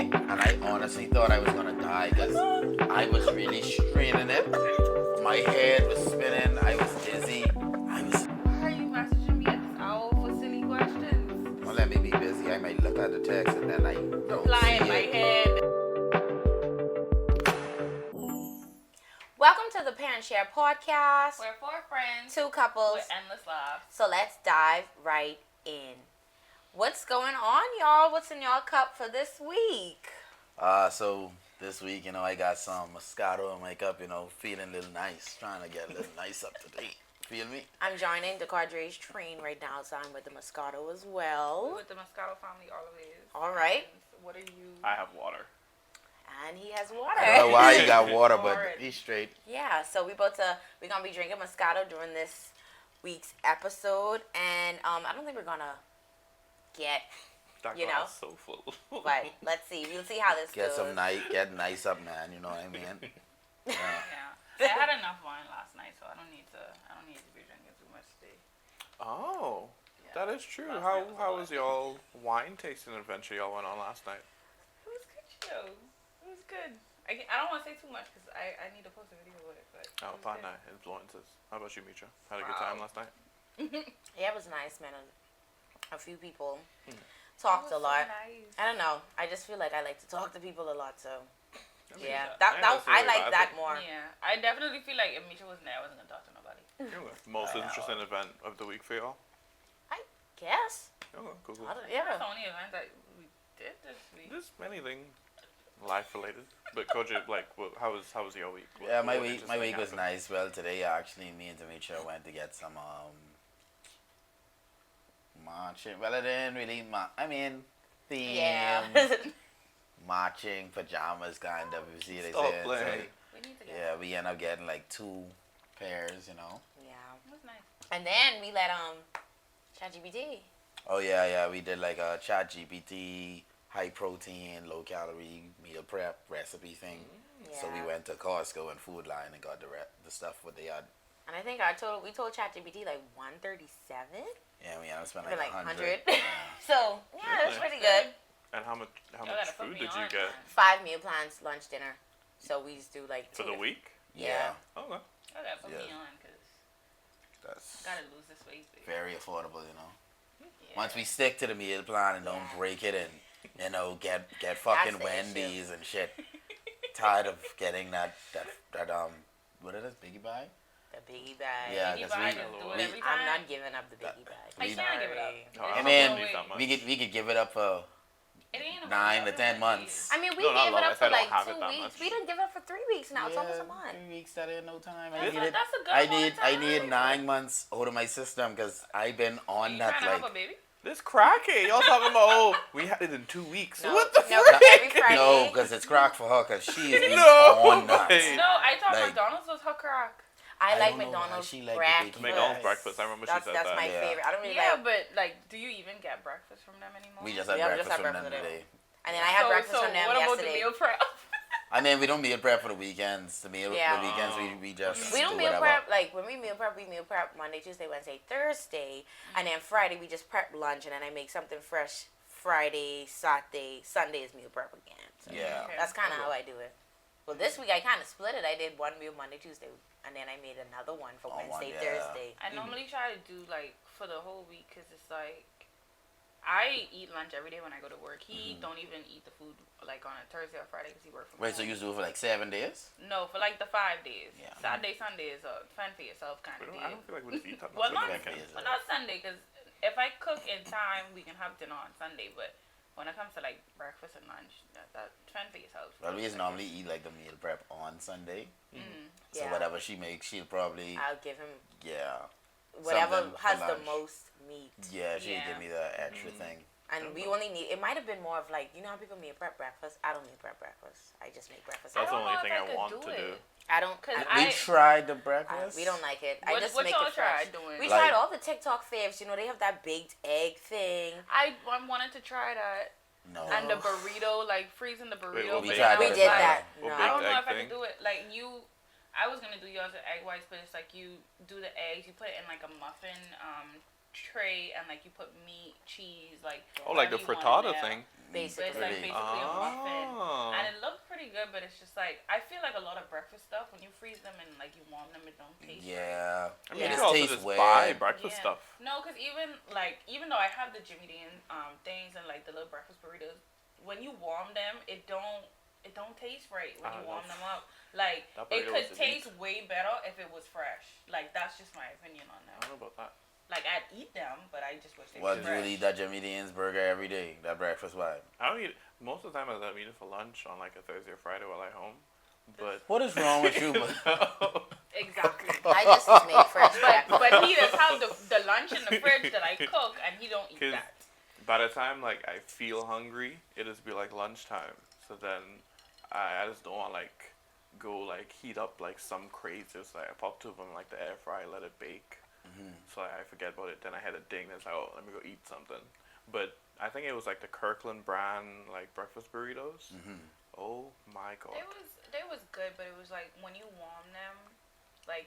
today, and I honestly thought I was gonna die because I was really straining it. My head was spinning. I was dizzy. Why are you messaging me at this hour for silly questions? Well, let me be busy. I might look at the text and then I don't Reply see in my it. head. Welcome to the Parent Share Podcast. We're four friends Two couples. with endless laughs. So let's dive right in. What's going on, y'all? What's in y'all cup for this week? So this week, I got some Moscato in my cup, feeling a little nice, trying to get a little nice up to date. Feel me? I'm joining DeCardre's train right now, so I'm with the Moscato as We're well. with the Moscato family, all of it. All right. What are you? I have water. And he has I don't water. know why you got water, but Alright. he's straight. Yeah, so we're gonna be drinking Moscato during this week's episode, and I don't think we're gonna get, That You glass so full. but let's see. We'll see how this Get goes. get nice up, man. You know what I mean? Yeah. Yeah. I had enough wine last night, so I don't need to be drinking too much today. Oh, Yeah. that is true. Last How night was a how lot. was y'all wine tasting adventure y'all went on last night? It was good, show. It was good. I don't want to say too much because I need to post a video with it. But it Oh, was partner good. influences. How about you, Mitra? Had a good Wow. time last night? Yeah, it was nice, man. A few people Hmm. talked It a was so lot. nice. I don't know. I just feel like I like to talk to people a lot, so I mean, yeah. I That ain't I necessarily like bad, that but- more. Yeah, I definitely feel like if Misha wasn't there, I wasn't gonna talk to nobody. Okay. Most interesting event of the week for y'all? Guess. Okay, cool, cool. I don't, That's yeah. the only event that we did this week. There's anything life related, but Koji, like, how was your week? Yeah, my What week interesting was happened? nice. Well, today actually me and Demetria went to get some marching. Well, it didn't really theme Yeah. marching pajamas kind of. You see, they Stop say. playing. We need to get Yeah, we end up getting like 2 pairs. Yeah. It was nice. And then we let ChatGPT. Oh yeah, we did like a ChatGPT high protein, low calorie meal prep recipe thing. Yeah. So we went to Costco and Food Line and got the stuff what they had. And I think we told ChatGPT like 137. Yeah, we ended up spending For like like 100. 100. So yeah, it was Really? pretty good. And how much Y'all gotta put food me did you on, get man. 5 meal plans, lunch, dinner. So we just do like for the week? Yeah. Okay. Y'all gotta put me Yes. on because That's I gotta lose this weight. Baby. very affordable. Yeah. Once we stick to the meal plan and don't Yeah. break it and get fucking the Wendy's and shit. Tired of getting that what is it, Biggie bag? The biggie bag. Yeah, You 'cause buy we- just do it we- every I'm time. not giving up the biggie bag. I can't give it up. Sorry. No, I don't mean, believe that much. we could give it up for It ain't about 9 to that, 10 it's months. I mean, we No, not gave it long, up if for I don't like have 2 it that weeks. much. We didn't give it up for 3 weeks now. It's almost a month. 3 weeks, that ain't no time. That's a good I amount need of I need time. 9 months out of my system because I've been on You that trying to have like. a baby? This cracky. Y'all talking about, oh, we had it in 2 weeks. No, What the no, frick? every Friday. No, because it's crack for her because she is being No on that. way. No, I thought Like- McDonald's was her crack. I I like don't know why McDonald's she like the breakfast. biggie McDonald's Yes. breakfast. I remember That's she said that's that. my Yeah. favorite. I don't really Yeah, like. but like, do you even get breakfast from them anymore? We just had Yeah, we breakfast just had from them breakfast today. And then I had breakfast from them what about yesterday. the meal prep? I mean, we don't meal prep for the weekends. The Yeah. weekends we just We don't do meal whatever. prep, like when we meal prep Monday, Tuesday, Wednesday, Thursday, and then Friday we just prep lunch, and then I make something fresh Friday, Saturday, Sunday is meal prep again. So Yeah. Okay. that's kind of how I do it. Well, this week I kind of split it. I did one meal Monday, Tuesday, and then I made another one for Oh, one, Wednesday, yeah. Thursday. I normally try to do like for the whole week because it's like I eat lunch every day when I go to work. He don't even eat the food like on a Thursday or Friday because he works from Wait, so home. you do it for like 7 days? No, for like the 5 days. Yeah. Saturday, Sunday is a fend for yourself kind We of don't, I day. don't feel like we just eat that much Well, on not, the weekend. Yeah. well, not Sunday because if I cook in time, we can have dinner on Sunday. But when it comes to like breakfast and lunch, that fend for yourself. Well, we just normally eat like the meal prep on Sunday. Mm. So Yeah. whatever she makes, she'll probably I'll give him something whatever for has the lunch. most meat. Yeah, she'll Yeah. give me the extra thing. And we only need, it might have been more of like, you know how people meal prep breakfast? I don't meal prep breakfast. I just make breakfast. That's the don't only know thing if I could want to do. I don't, Cause We tried the breakfast. we don't like it. What, I just what make y'all it fresh. tried doing? We Like- tried all the TikTok faves. You know, they have that baked egg thing. I wanted to try that. No. And the burrito, like freezing the burrito. what we baked tried We that did as well. that. What No. I don't baked know egg if I thing? could do it. Like I was gonna do yours with egg whites, but it's like you do the eggs, you put it in like a muffin tray and like you put meat, cheese, like Oh, like the whatever you frittata want in there. thing. But it's Basically. like basically a muffin, Oh. and it looked pretty good. But it's just like I feel like a lot of breakfast stuff when you freeze them and like you warm them, it don't taste. Yeah. I mean, Yeah. you It can also tastes just weird. buy breakfast Yeah. stuff. No, because even though I have the Jimmy Dean things and like the little breakfast burritos, when you warm them, it don't taste right when you warm them up. Like That it burrito could was taste way better if it was fresh. Like that's just my opinion on I them. don't know about that. Like I'd eat them, but I just wish they Well, were Julie fresh. eat that Jimmy Dean's burger every day. That breakfast vibe. I don't eat most of the time. I don't eat it for lunch on like a Thursday or Friday while I'm home. But What is wrong with you? Exactly. I just make fresh But breakfast. he does have the lunch in the fridge that I cook, and he don't eat 'Cause that. by the time like I feel hungry, it just be like lunchtime. So then I just don't want like go like heat up like some crazy. Just like I pop two of them in, like the air fryer, let it bake. So I forget about it. Then I had a ding. That's like, oh, let me go eat something. But I think it was like the Kirkland brand like breakfast burritos. Oh my god. They was good, but it was like when you warm them, like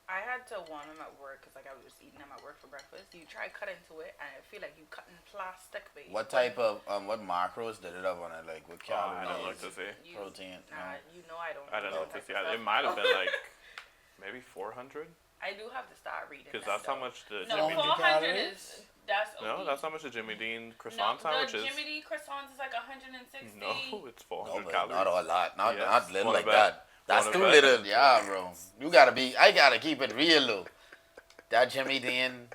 I had to warm them at work because like I was eating them at work for breakfast. You try cut into it, and I feel like you cutting plastic. But What type of what macros did it have on it? Like what Oh, I calories? don't like to see. Protein. Nah, you know I don't. I don't know know what to that see. type of It stuff. might have been like maybe 400 I do have to start reading. because that, that's how though. much the No, Jimmy. 400 calories? is that's. No, OD. that's how much the Jimmy Dean No, croissant sandwich the is. Jimmy Dean croissants is like 160. No, it's 400 No, but calories. not a lot. Not Yes. not little Wanna like bet? that. That's Wanna too bet? little. Yeah, bro. You gotta be. I gotta keep it real though. That Jimmy Dean,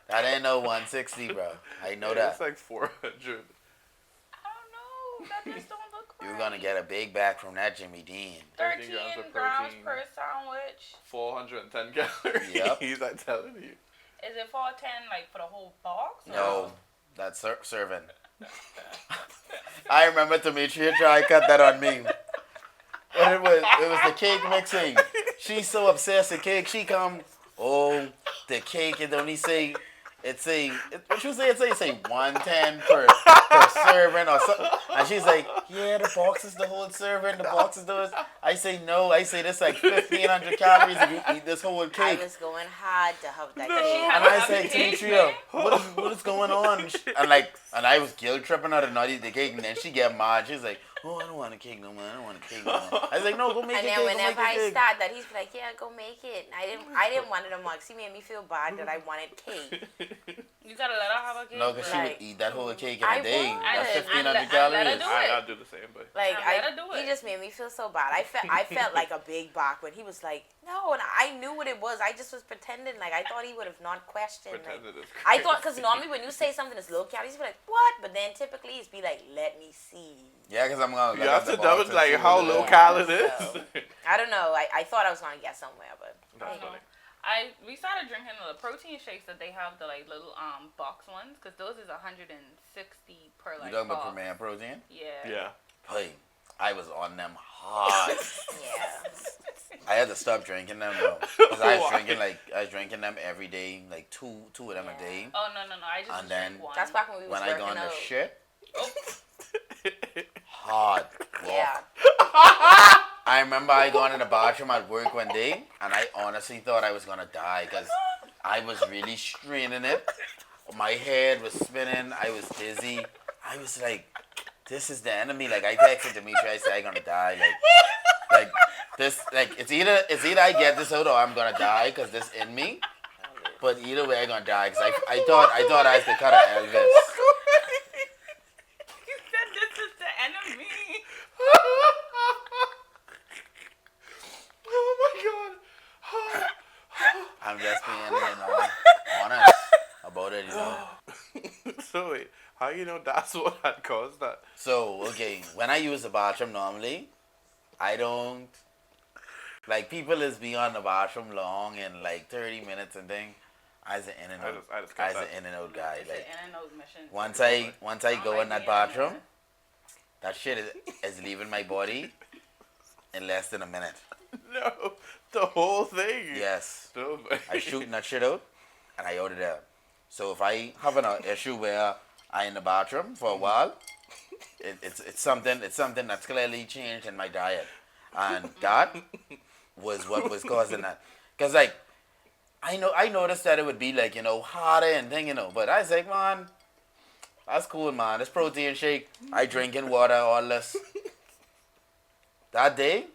that ain't no 160, bro. I know Yeah, that. It's like 400. I don't know. That just don't look right. You're gonna get a big bag from that Jimmy Dean. 13 grams of grams protein. per sandwich. 410 calories. Yep. I'm telling you. Is it 410 like for the whole box? or- No, that's serving. I remember Demetria tried to cut that on me. But it was the cake mixing. She's so obsessed with cake. She come, oh, the cake. It only say, what you say? It say 110 per serving or something. And she's like, yeah, the box is the whole serving. The box is those. I say no. I say this like 1,500 calories if you eat this whole I cake. was going hard to have that She cake. had And I to have say, the cake, Demetria, man. what is going on? And I was guilt tripping her to not eat the cake, and then she get mad. She's like, oh, I don't want a cake no more. I don't want a cake no more. I was like, no, go make And a then cake. whenever go make I a cake. start that, he's like, "Yeah, go make it." And I didn't want it no more 'cause he made me feel bad that I wanted cake. You gotta let her have a cake. No, because she Like, would eat that whole cake in I a day. would. That's And 1,500 let her calories. do it. I'll do the same, but Like Let her do he it. just made me feel so bad. I felt like a big back when he was like, "No," and I knew what it was. I just was pretending like I thought he would have not questioned. Like, pretended it's I thought crazy. because normally when you say something that's low calories, he'd be like, "What?" But then typically he's be like, "Let me see." Yeah, because I'm going to You have to double double like how low is. cal it is. So- I don't know. I thought I was gonna get somewhere, but That's know. funny. We started drinking the protein shakes that they have, the like little box ones, because those is 160 per You like talking about box. Premier Protein? Yeah. Yeah. Hey, I was on them hard. yeah. I had to stop drinking them though, because I was Why? drinking them every day, like two of them a Yeah. day. Oh no. I just And drink then- one. That's back when we was When I working go on the out. shit, Oh, hard. Yeah. I remember I going in the bathroom at work one day, and I honestly thought I was gonna die because I was really straining it. My head was spinning. I was dizzy. I was like, "This is the enemy." Like I texted Demetri, I said, "I'm gonna die." Like this. Like it's either I get this out or I'm gonna die because this in me. But either way, I'm gonna die because I thought I was the cut of Elvis. you said this is the enemy. Oh my god. I'm just being, honest about it, So wait, how you know that's what had caused that? So, okay, when I use the bathroom normally, I don't, like, people is be on the bathroom long and, like, 30 minutes and thing. I was an in and out, I just got that. in and out guy. It's Like, an in and out mission. once I don't go like in that being in bathroom, there. that shit is leaving my body in less than a minute. No, the whole thing. Yes. No, I shooting that shit out, and I out of there. So if I having an issue where I in the bathroom for a while, it's something that's clearly changed in my diet, and that was what was causing that. Cause like I noticed that it would be like, harder and thing, but I was like, man, that's cool, man. This protein shake, I drinking water all this. That day,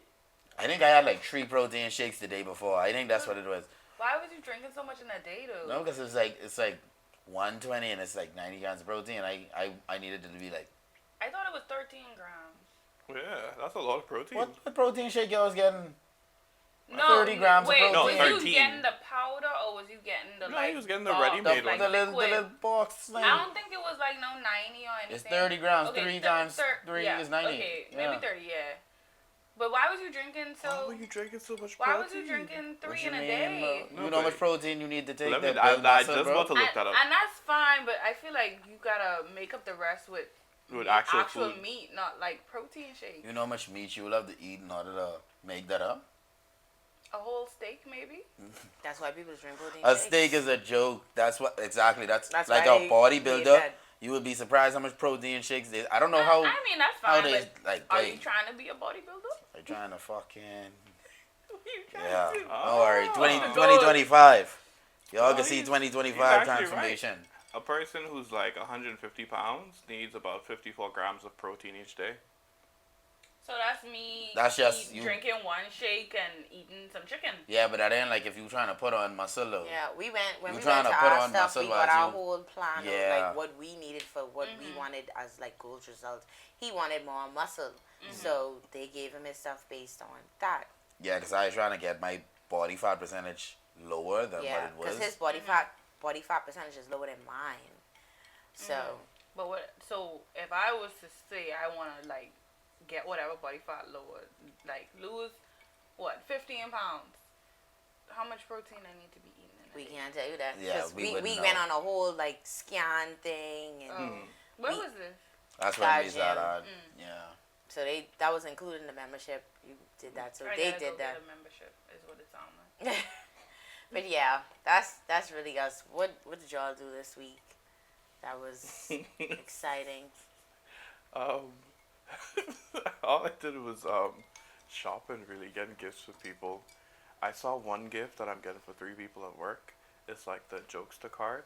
I think I had like 3 protein shakes the day before. I think that's what it was. Why was you drinking so much in a day, though? No, because it's like 120 and it's like 90 grams of protein. I needed it to be like, I thought it was 13 grams. Yeah, that's a lot of protein. what protein shake y'all was getting? No, 30 grams of wait, protein. No, was 13. you getting the powder or was you getting the No, like? he was getting the bulk, ready-made like The one. little liquid? box thing. I don't think it was like no 90 or anything. It's 30 grams. Okay, 3 times 3 yeah, is 90. Okay, Yeah. maybe 30, yeah. But why was you drinking so? Why were you drinking so much Why protein? was you drinking What 3 you in a mean, day? bro? You know how much protein you need to take Let me, to I, build I muscle, just bro? about to look that up. And that's fine, but I feel like you gotta make up the rest with With actual food. meat, not like protein shakes. You know how much meat you will have to eat in order to make that up? A whole steak, maybe. That's why people drink protein A shakes. steak is a joke. That's what exactly. That's That's like why a they bodybuilder. said- You would be surprised how much protein shakes they. I don't know how I mean, that's how fine. they But like. are Wait, you trying to be a bodybuilder? they trying to fucking What are you trying yeah. to do? Don't worry. 20, Oh. 2025. Y'all No, can see he's 2025 actually right. transformation. A person who's like 150 pounds needs about 54 grams of protein each day. So that's me. That's just you- drinking one shake and eating some chicken. Yeah, but that ain't like if you trying to put on muscle though. Yeah, we went when You we trying went to to put our on stuff. muscle We while got our you- whole plan of Yeah. like what we needed for what we wanted as like goals results. He wanted more muscle, so they gave him his stuff based on that. Yeah, because I was trying to get my body fat percentage lower than Yeah, what it because was. his body fat percentage is lower than mine. So But what? So if I was to say I want to like get whatever body fat lower, like lose what 15 pounds, how much protein I need to be eating? In a we day? can't tell you that. Yeah, 'Cause we we wouldn't went know. on a whole like scan thing, and Oh, where We- was this? That's what Star means that Gym. yeah. so that was included in the membership. You did that, so I they gotta did go that. Get a membership is what it sounds like. But yeah, that's really us. What did y'all do this week? That was exciting. All I did was shopping, really, getting gifts for people. I saw one gift that I'm getting for 3 people at work. It's like the Jokester card.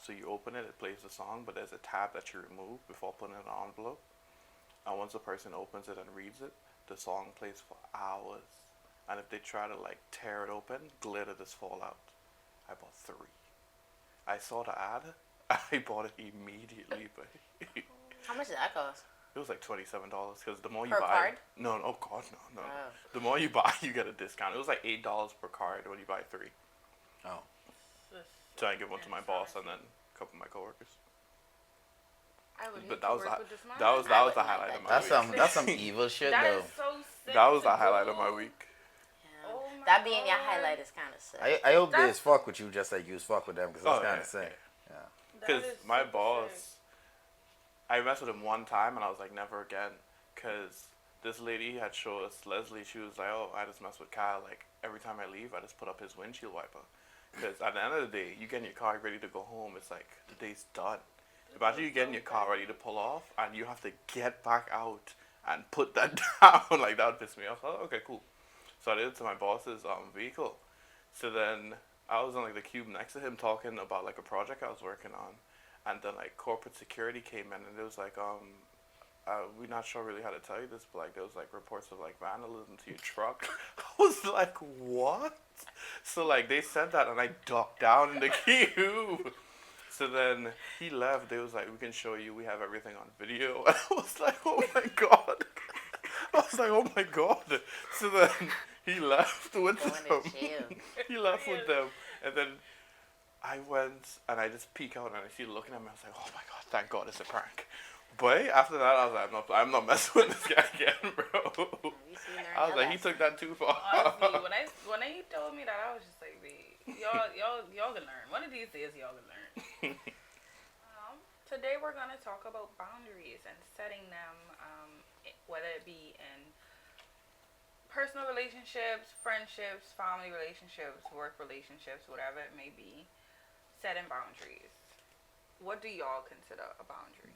So you open it, it plays the song, but there's a tab that you remove before putting it in an envelope. And once the person opens it and reads it, the song plays for hours. And if they try to like tear it open, glitter just fall out. I bought 3. I saw the ad. I bought it immediately, but How much did that cost? it was like $27 because the more you Per buy, card? no, oh god, no. Oh. The more you buy, you get a discount. It was like $8 per card when you buy 3. Oh. So I give one to my boss and then a couple of my coworkers. I would But need that to was work the- with this man. That was I the wouldn't highlight like of my That's week. that's some evil shit That though. is so sick. That was to the highlight of my do. week. Yeah. Oh my That being your God. highlight is kind of sick. I hope they That's- just fuck with you just like you was fuck with them because that's Oh, kind yeah, of sick. Yeah. That Because is my super boss, sick. I messed with him one time and I was like, never again. Because this lady had showed us, Leslie, she was like, oh, I just mess with Kyle. Like, every time I leave, I just put up his windshield wiper. Because at the end of the day, you getting your car ready to go home, it's like, the day's done. Imagine you getting your car ready to pull off and you have to get back out and put that down. Like, that would piss me off. Oh, okay, cool. So I did it to my boss's vehicle. So then I was on like the cube next to him talking about like a project I was working on. And then like corporate security came in and it was like, we're not sure really how to tell you this, but like there was like reports of like vandalism to your truck. I was like, what? So like they said that and I ducked down in the cube. So then he left. They was like, we can show you. We have everything on video. And I was like, oh my god. I was like, oh my god. So then he left with Going to them. jail. He left with them. And then I went and I just peek out and I see looking at me. I was like, oh my god, thank god it's a prank. But after that, I was like, I'm not messing with this guy again, bro. You see, learn I was your like, he lesson. took that too far. Honestly, when he told me that, I was just like, wait, y'all can learn. One of these days, y'all can learn. Today we're gonna talk about boundaries and setting them, whether it be in personal relationships, friendships, family relationships, work relationships, whatever it may be. Setting boundaries. What do y'all consider a boundary?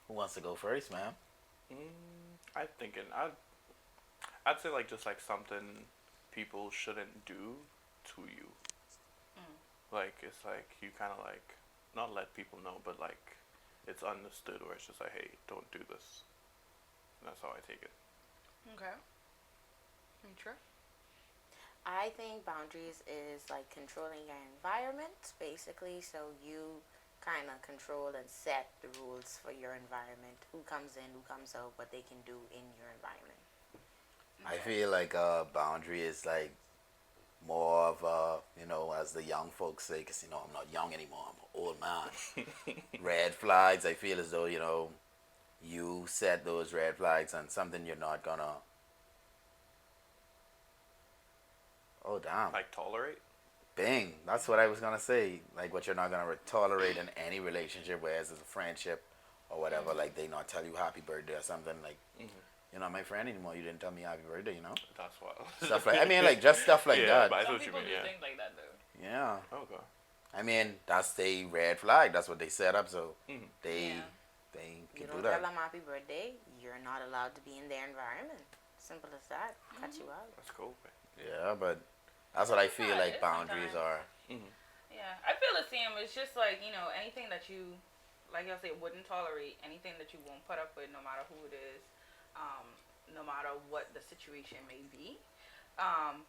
Who wants to go first, man? I'm thinking, I'd say like just like something people shouldn't do to you. Mm. Like it's like you kind of like not let people know, but like it's understood where it's just like, hey, don't do this. And that's how I take it. Okay. True. I think boundaries is like controlling your environment, basically, so you kind of control and set the rules for your environment. Who comes in, who comes out, what they can do in your environment. I feel like boundary is like more of as the young folks say, because I'm not young anymore. I'm an old man. Red flags. I feel as though you set those red flags on something you're not gonna. Oh damn! Like tolerate. Bing. That's what I was gonna say. Like what you're not gonna tolerate in any relationship, whereas it's a friendship or whatever. Like they not tell you happy birthday or something. Like you're not my friend anymore. You didn't tell me happy birthday. That's what. Stuff like like just stuff like yeah, that. but I see Some what you people mean. do Yeah. things like that though. Yeah. Okay. I mean that's the red flag. That's what they set up. So Mhm. they Yeah. they You can don't do tell that. them happy birthday, you're not allowed to be in their environment. Simple as that. Cut you out. That's cool. Yeah, but that's what I feel not. like It's boundaries sometimes. are. Yeah, I feel the same. It's just like anything that you, like I say, wouldn't tolerate, anything that you won't put up with, no matter who it is, no matter what the situation may be.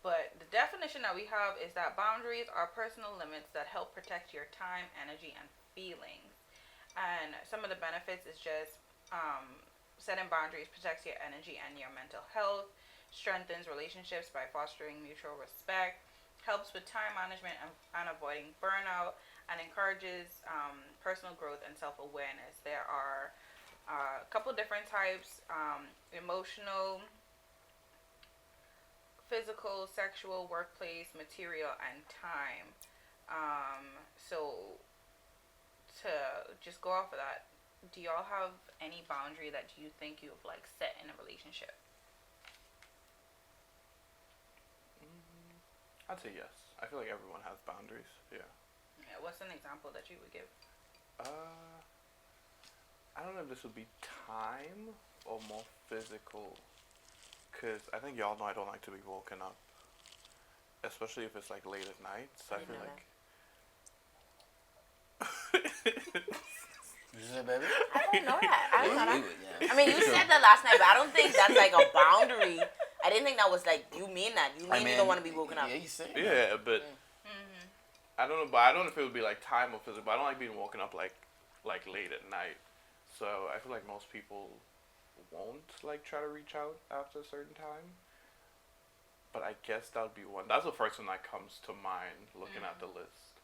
But the definition that we have is that boundaries are personal limits that help protect your time, energy, and feelings. And some of the benefits is just setting boundaries protects your energy and your mental health, strengthens relationships by fostering mutual respect, helps with time management and avoiding burnout, and encourages personal growth and self-awareness. There are a couple different types: emotional, physical, sexual, workplace, material, and time. So to just go off of that, do y'all have any boundary that you think you've like set in a relationship? I'd say yes. I feel like everyone has boundaries. Yeah. Yeah, what's an example that you would give? I don't know if this would be time or more physical. Because I think y'all know I don't like to be woken up. Especially if it's like late at night. So I didn't feel know like. Did you say baby? I don't know that. I don't know that. Yeah. I mean, you said that last night, but I don't think that's like a boundary. I didn't think that was like, you mean that. You mean you don't want to be woken up. Yeah, you say that. Yeah, but Mm-hmm. I don't know. But I don't know if it would be like time or physical. But I don't like being woken up like late at night. So I feel like most people won't like try to reach out after a certain time. But I guess that would be one. That's the first one that comes to mind looking at the list.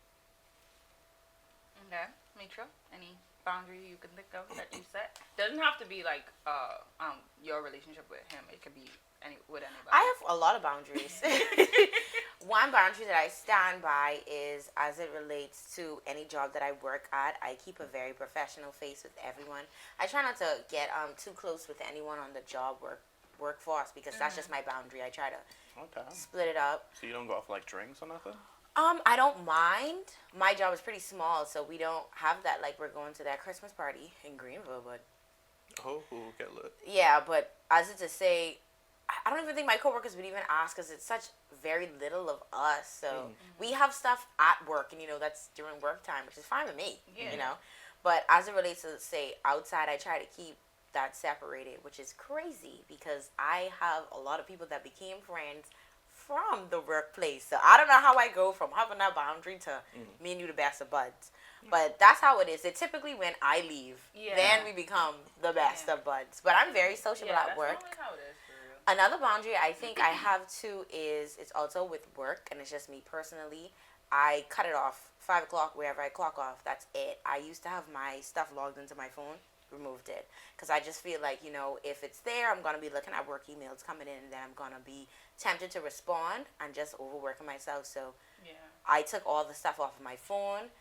Okay, Mitra, any boundary you can think of that you set? Doesn't have to be like your relationship with him. It could be with anybody. I have a lot of boundaries. One boundary that I stand by is as it relates to any job that I work at, I keep a very professional face with everyone. I try not to get too close with anyone on the job workforce because that's just my boundary. I try to Okay. split it up. So you don't go off like drinks or nothing? I don't mind. My job is pretty small, so we don't have that. Like, we're going to that Christmas party in Greenville, but Oh, get lit. yeah, but as it to say, I don't even think my coworkers would even ask because it's such very little of us. So we have stuff at work, and that's during work time, which is fine with me. Yeah. But as it relates to say outside, I try to keep that separated, which is crazy because I have a lot of people that became friends from the workplace. So I don't know how I go from having that boundary to me and you the best of buds. But that's how it is. It typically when I leave, then we become the best of buds. But I'm very sociable at work. That's normally how it is for real. Another boundary I think I have too is it's also with work, and it's just me personally. I cut it off 5 o'clock wherever I clock off. That's it. I used to have my stuff logged into my phone. Removed it because I just feel like if it's there, I'm gonna be looking at work emails coming in, and then I'm gonna be tempted to respond and just overworking myself. So I took all the stuff off of my phone.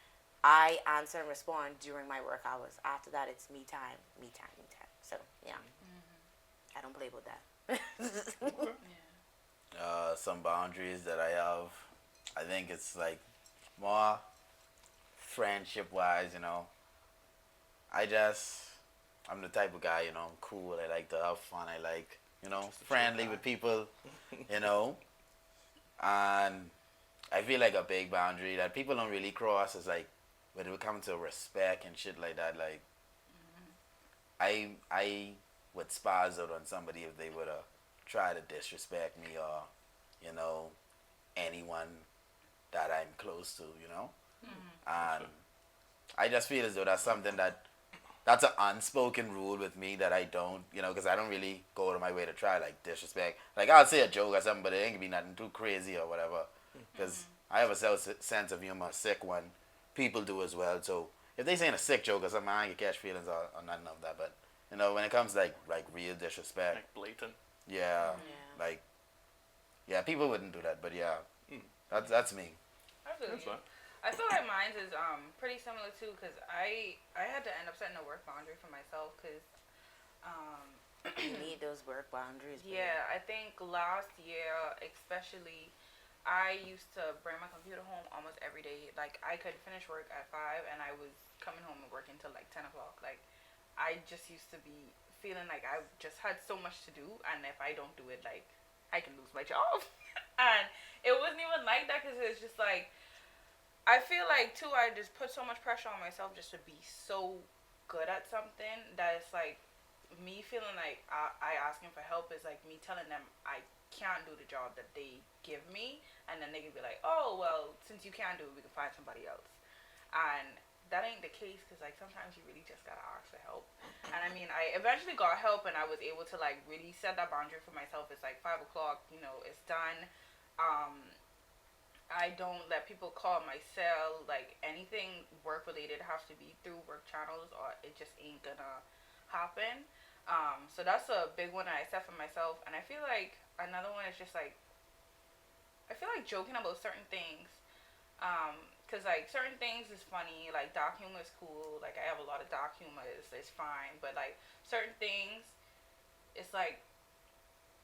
I answer and respond during my work hours. After that, it's me time. So yeah, I don't play with that. Some boundaries that I have, I think it's like more friendship wise. I'm the type of guy, I'm cool. I like to have fun. I like, friendly with people, And I feel like a big boundary that people don't really cross is like when it comes to respect and shit like that. Like I would spaz out on somebody if they would try to disrespect me or you know anyone that I'm close to. You know, and I just feel as though that's something that's an unspoken rule with me that I don't, you know, because I don't really go out of my way to try like disrespect. Like I'll say a joke or something, but it ain't gonna be nothing too crazy or whatever. Because I have a sense of humor, a sick one. People do as well. So if they saying a sick joke or something, I ain't gonna catch feelings or nothing of that. But you know, when it comes to like real disrespect, Like blatant. yeah, Yeah. like yeah, people wouldn't do that. But yeah, that's me. I feel That's you. fine. I feel like mine is pretty similar too, cause I had to end up setting a work boundary for myself, cause um You need those work boundaries. Babe. yeah, I think last year especially, I used to bring my computer home almost every day. Like I could finish work at 5, and I was coming home and working till like 10 o'clock. Like I just used to be feeling like I just had so much to do, and if I don't do it, like I can lose my job. And it wasn't even like that, cause it's just like I feel like too I just put so much pressure on myself just to be so good at something that it's like me feeling like I asking for help is like me telling them I can't do the job that they give me, and then they can be like, oh well, since you can't do it, we can find somebody else. And that ain't the case, because like sometimes you really just gotta ask for help. And I mean, I eventually got help, and I was able to like really set that boundary for myself. It's like 5 o'clock, you know, it's done. I don't let people call my cell. Like anything work related has to be through work channels, or it just ain't gonna happen. So that's a big one that I set for myself. And I feel like another one is just like I feel like joking about certain things. Cause like certain things is funny. Like dark humor is cool. Like I have a lot of dark humor. It's fine. But like certain things, it's like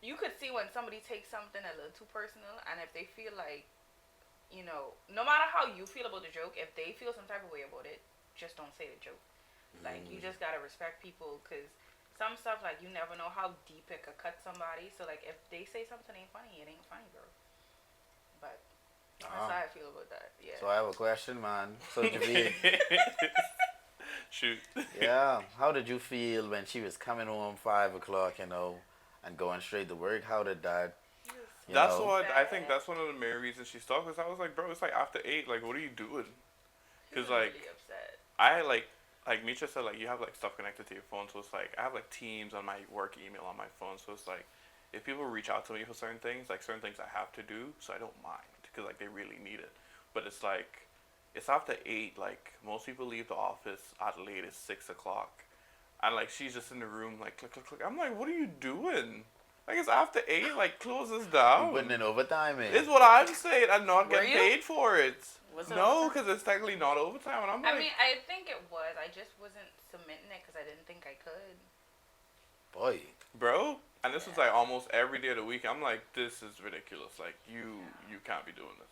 you could see when somebody takes something a little too personal, and if they feel like no matter how you feel about the joke, if they feel some type of way about it, just don't say the joke. Like, you just gotta respect people, because some stuff, like, you never know how deep it could cut somebody. So, like, if they say something ain't funny, it ain't funny, bro. But that's how I feel about that, yeah. So I have a question, man. So Javid, Shoot. yeah, how did you feel when she was coming home 5 o'clock, you know, and going straight to work? How did that, you That's know? what I think. That's one of the main reasons she stopped. Cause I was like, bro, it's like after 8. Like, what are you doing? He was Cause like really upset. I like Misha said, like you have like stuff connected to your phone. So it's like I have like Teams on my work email on my phone. So it's like if people reach out to me for certain things, like certain things I have to do, so I don't mind because like they really need it. But it's like it's after 8. Like most people leave the office at latest 6 o'clock, and like she's just in the room like click click click. I'm like, what are you doing? Like it's after 8. Like close this You down. putting in overtime in. It's what I'm saying. I'm not Were getting you? paid for it. Was it No, overtime? because it's technically not overtime, and I'm like, I mean, I think it was. I just wasn't submitting it because I didn't think I could. Boy, bro. And this was like almost every day of the week. I'm like, this is ridiculous. Like you can't be doing this.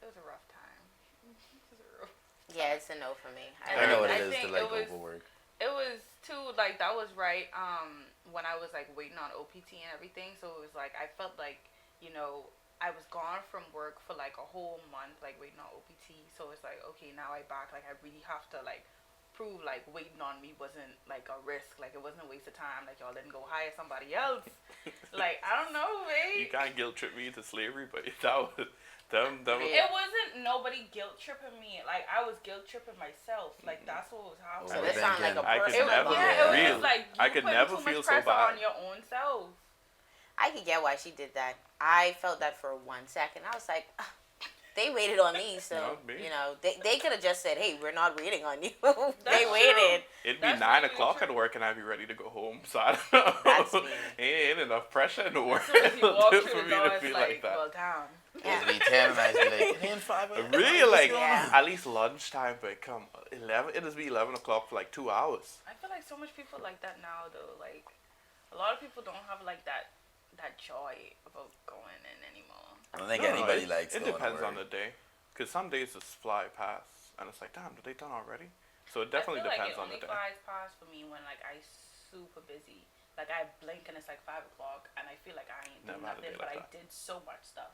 It was a rough time. It was a rough. Yeah, it's a no for me. I know what I it is think to like it was- overwork. It was too like that was right. When I was like waiting on OPT and everything, so it was like I felt like I was gone from work for like a whole month, like waiting on OPT. So it's like okay, now I back. Like I really have to like prove like waiting on me wasn't like a risk. Like it wasn't a waste of time. Like y'all didn't go hire somebody else. Like I don't know, You babe. can't guilt trip me into slavery, but that was them. It wasn't nobody guilt tripping me. Like I was guilt tripping myself. Like that's what was happening. So this sounds like a I could personal never- bond. It was Real. just like you I could putting never too feel much so pressure bad. on your own self. I could get why she did that. I felt that for 1 second. I was like, "Ugh, they waited on me, so Not me. they could have just said, "Hey, we're not waiting on you." That's They waited. It'd be That's 9 really o'clock true. at work, and I'd be ready to go home. So I don't know. That's me. Ain't enough pressure in the work As soon as you walk for through the me door, to it's feel like, like that. well, damn. It'd be 10 and I'd be like, it ain't 5 o'clock. Really, like Yeah. at least lunchtime, but come 11. It'll be 11 o'clock for like 2 hours. I feel like so much people like that now, though. Like, a lot of people don't have like that joy about going in anymore. I don't think No, anybody it, likes It going depends to on the work. day, because some days just fly past, and it's like, damn, did they done already? So it definitely I feel depends like on the it day. only flies past for me when like I super busy. Like I blink and it's like 5 o'clock, and I feel like I ain't doing Never had a nothing, day but like I that. did so much stuff.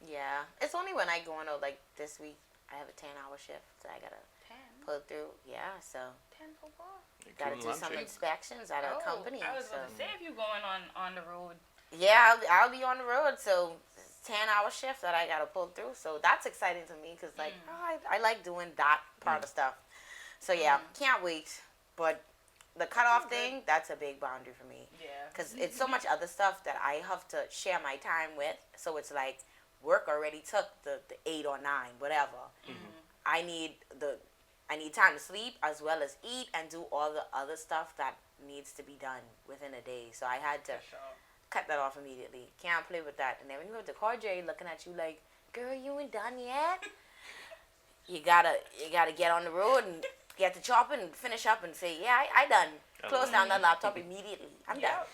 Yeah, it's only when I go on out, like this week. I have a 10-hour shift, so I gotta 10? pull through. Yeah, so 10 for what? gotta Including do some lunching. inspections at a company. I was So about to say if you going on the road. yeah, I'll be on the road. So 10-hour shift that I gotta pull through. So that's exciting to me because like I like doing that part of stuff. So yeah, can't wait. But the cutoff thing, that's a big boundary for me. Yeah. Because it's so much other stuff that I have to share my time with. So it's like work already took the 8 or 9, whatever. I need time to sleep as well as eat and do all the other stuff that needs to be done within a day. So I had to For sure. cut that off immediately. Can't play with that. And then when you have the car Jay looking at you like, girl, you ain't done yet. You gotta get on the road and get to chopping and finish up and say, yeah, I done. Close down that laptop immediately. I'm done.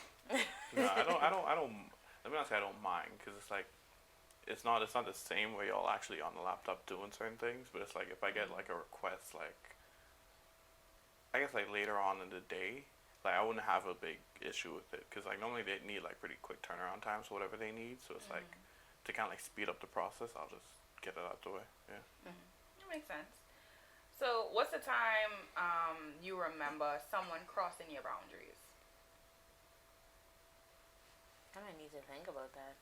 No, I don't. Let me not say I don't mind, because it's like, it's not the same way y'all actually on the laptop doing certain things. But it's like if I get like a request, like, I guess like later on in the day, like I wouldn't have a big issue with it, because like normally they need like pretty quick turnaround times for whatever they need. So it's like to kind of like speed up the process, I'll just get it out the way. Yeah. That makes sense. So, what's the time you remember someone crossing your boundaries? I'm gonna need to think about that.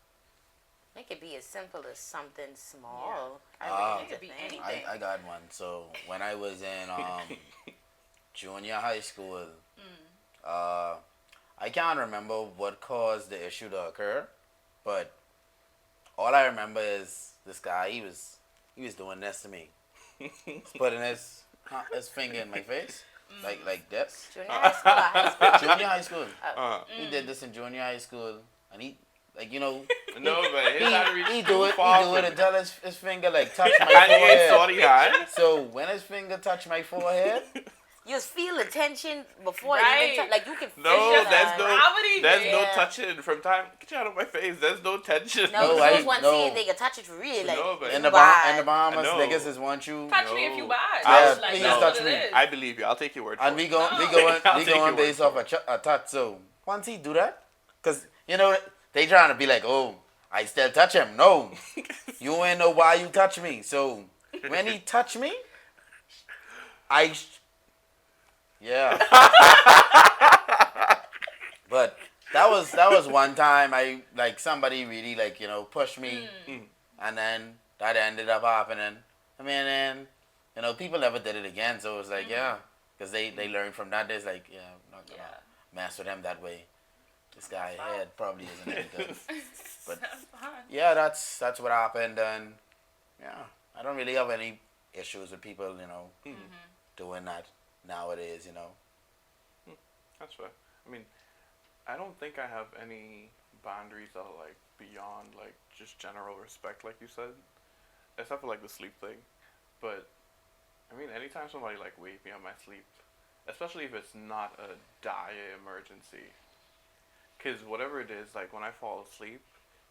It could be as simple as something small. Ah, I really it need could to be think. anything. I got one. So when I was in junior high school, I can't remember what caused the issue to occur, but all I remember is this guy. He was doing this to me. He's putting his finger in my face, like this. Junior high school or high school? Junior high school. Oh. He did this in junior high school, and he like you know. No, but his had to reach He too do it far from until his finger like touch my And he ain't thought forehead. he had. So when his finger touched my forehead, You just feel the tension before Right. you even touch. Like you can feel No, it. there's no, Gravity there's there. no touching from time. Get you out of my face. There's no tension. No, No, those ones no. see it, they can touch it for real. Like, No, but- in you the bad. Bahamas, I know. niggas is want you, Touch me if you No. bad. Yeah, Like, please that's touch what me. it is. I believe you. I'll take your word for and it. we go No. we going I'll we take your going word based for off a touch. So once he do that, cause you know they trying to be like, oh, I still touch him. No, you ain't know why you touch me. So when he touch me, yeah. But that was one time I like somebody really like pushed me, and then that ended up happening. I mean, and people never did it again. So it was like because they learned from that. It's like I'm not gonna mess with him that way. This guy head probably isn't any good. But That's fine. yeah, that's what happened, and yeah, I don't really have any issues with people doing that nowadays. That's fair. I mean, I don't think I have any boundaries that are like beyond like just general respect, like you said, except for like the sleep thing. But I mean, anytime somebody like wake me on my sleep, especially if it's not a dire emergency, because whatever it is, like when I fall asleep,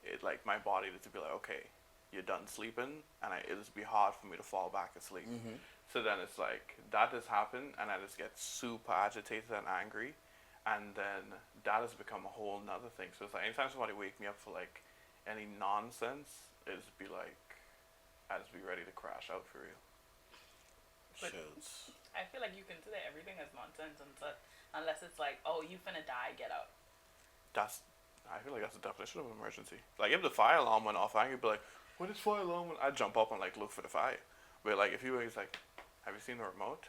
it like my body to be like, okay, you're done sleeping, and it'll just be hard for me to fall back asleep. So then it's like that has happened, and I just get super agitated and angry, and then that has become a whole nother thing. So it's like anytime somebody wake me up for like any nonsense, it just be like I just be ready to crash out for real. But- Shoots. I feel like you consider everything as nonsense unless it's like, oh, you finna die, get up. I feel like that's the definition of an emergency. Like if the fire alarm went off, I could be like, "When is fire alarm?" I'd jump up and like look for the fire. But like if you were like, "Have you seen the remote?"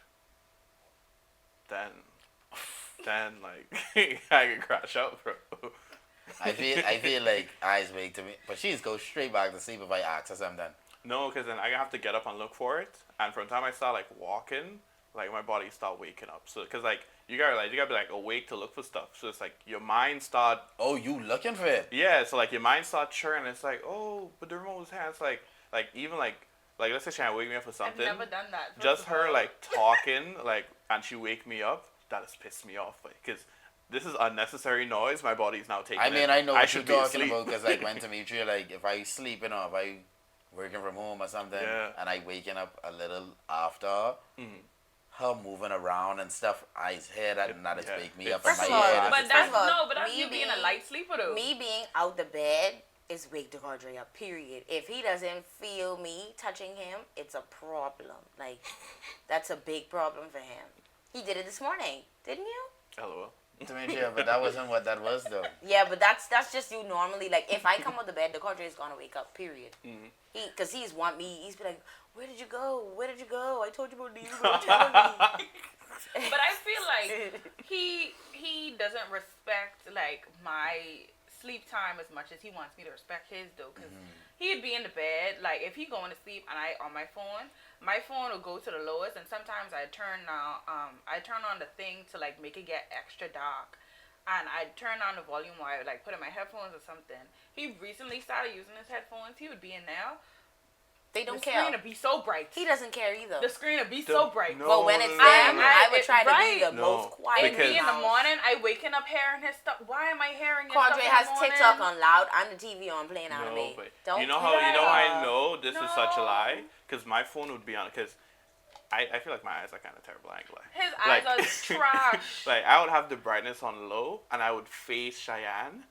Then like I could crash out, bro. I feel like eyes wake to me, but she's go straight back to sleep if I ask her something. No, because then I have to get up and look for it, and from the time I start like walking, like my body start waking up. So because like you gotta be like awake to look for stuff. So it's like your mind start. Oh, you looking for it? Yeah, so like your mind start churning. It's like, oh, but the remote was here. It's like even like let's say she had wake me up for something. I've never done that. Just first of her all. like talking like and she wake me up. That has pissed me off because this is unnecessary noise. My body's now taking. I mean, it. I know what you're should be talking asleep. about because like when Demetria, like if I sleeping or if I working from home or something, Yeah. and I waking up a little after. Her moving around and stuff, eyes head and that is Yeah. wake me up in First my of all, head. But It's that's First of all, but that's me you being a being- light sleeper though. Me being out the bed is wake DeCordre up, period. If he doesn't feel me touching him, it's a problem. Like, that's a big problem for him. He did it this morning, didn't you? LOL. Demetria, but that wasn't what that was though. Yeah, but that's just you normally. Like, if I come out the bed, DeCordre is gonna wake up, period. Because he's want me. He's be like, where did you go? Where did you go? I told you about these. You weren't telling me. But I feel like he doesn't respect like my sleep time as much as he wants me to respect his though, because he'd be in the bed like if he going to sleep and I on my phone will go to the lowest, and sometimes I turn on the thing to like make it get extra dark, and I turn on the volume where I like put in my headphones or something. He recently started using his headphones. He would be in there. They don't The care. screen would be so bright. He doesn't care either. The screen would be so bright. No, But when it's no, them, no. I would try to be the No, most quiet. It'd be in the house. morning. I waking up hearing his stuff. Why am I hearing his Quadre stuff has in the morning? TikTok on loud and the TV on playing No, anime. but Don't you know how I know this is such a No. lie? Because my phone would be on, because I feel like my eyes are kind of terrible. I ain't gonna lie. His eyes are trash. Like, I would have the brightness on low, and I would face Cheyenne,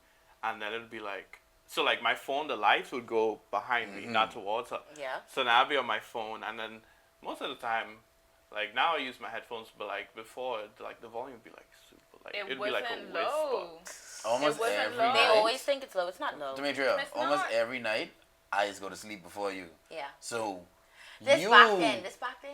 and then it would be like, so like my phone, the lights would go behind me, not towards her. Yeah. So now I'd be on my phone, and then most of the time, like now I use my headphones, but like before, like the volume would be like super, like It it'd be wasn't like a low. whisper. Almost It wasn't every low. They night. always think it's low. It's not low. Demetria, It's almost not. every night, I just go to sleep before you. Yeah. So This you back then. This back then.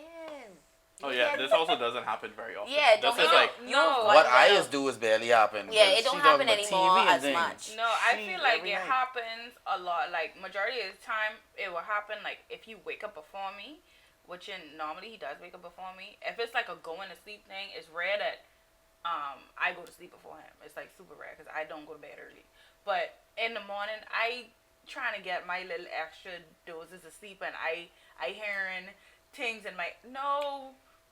Oh yeah, this also doesn't happen very often. Yeah, this don't is get like No. what But I no. just do is barely happen. Yeah, because it don't she happen talking about anymore TV and as things. much. No, I She feel like every it night. happens a lot. Like majority of the time, it will happen like if you wake up before me, which normally he does wake up before me. If it's like a going to sleep thing, it's rare that I go to sleep before him. It's like super rare because I don't go to bed early. But in the morning, I trying to get my little extra doses of sleep, and I hearing things in my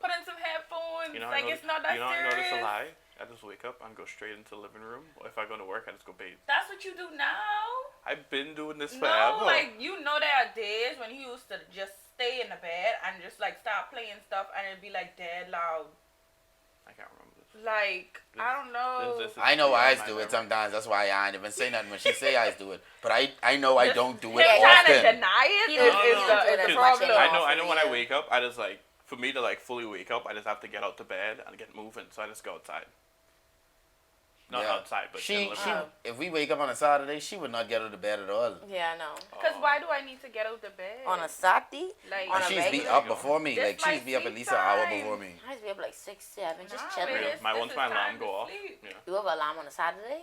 put in some headphones. You know, like it's not that you know, I serious. notice a lie. I just wake up and go straight into the living room. Or if I go to work, I just go bathe. That's what you do now. I've been doing this No, forever. like you know there are days when he used to just stay in the bed and just like start playing stuff and it'd be like dead loud. I can't remember this. Like I don't know. This is I know beyond I my do it memory. sometimes. That's why I ain't even say nothing when she say I do it. But I know I don't do it Him trying to often. deny it He is, don't is do the, it is as the much problem. anymore. I know when I Yeah. wake up, I just like, for me to like fully wake up, I just have to get out to bed and get moving. So I just go outside. Not Yeah. outside, but in She, the she, living room. if we wake up on a Saturday, she would not get out of bed at all. Yeah, I know. Because why do I need to get out of bed? On a Saturday, like on And a she's be regular- up before me. This Like she's my be up at sleep least an hour time. before me. I used to be up like 6, 7, just Nah, chilling. man. Once This my is alarm time go to off. sleep. Yeah. You have an alarm on a Saturday?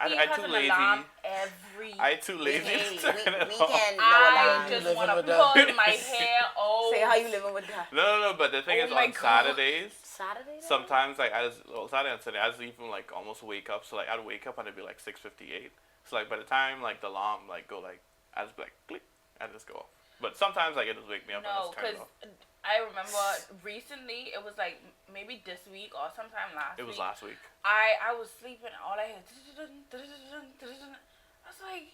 He I has too an lazy. alarm every. I too lazy Hey, to turn it off. weekend, no I alarm. just living want to with that. pull my hair out. Say how you living with that. No, but the thing Oh is, my on God. Saturdays, Saturday? though? sometimes like Saturday and Sunday, I just even like almost wake up. So like I'd wake up and it'd be like 6:58. So like by the time like the alarm like go like I just be like click, I just go off. But sometimes like it just wake me up and I No, just turn it because off. I remember recently, it was like maybe this week or sometime last It week. was last week. I was sleeping and all I heard, I was like,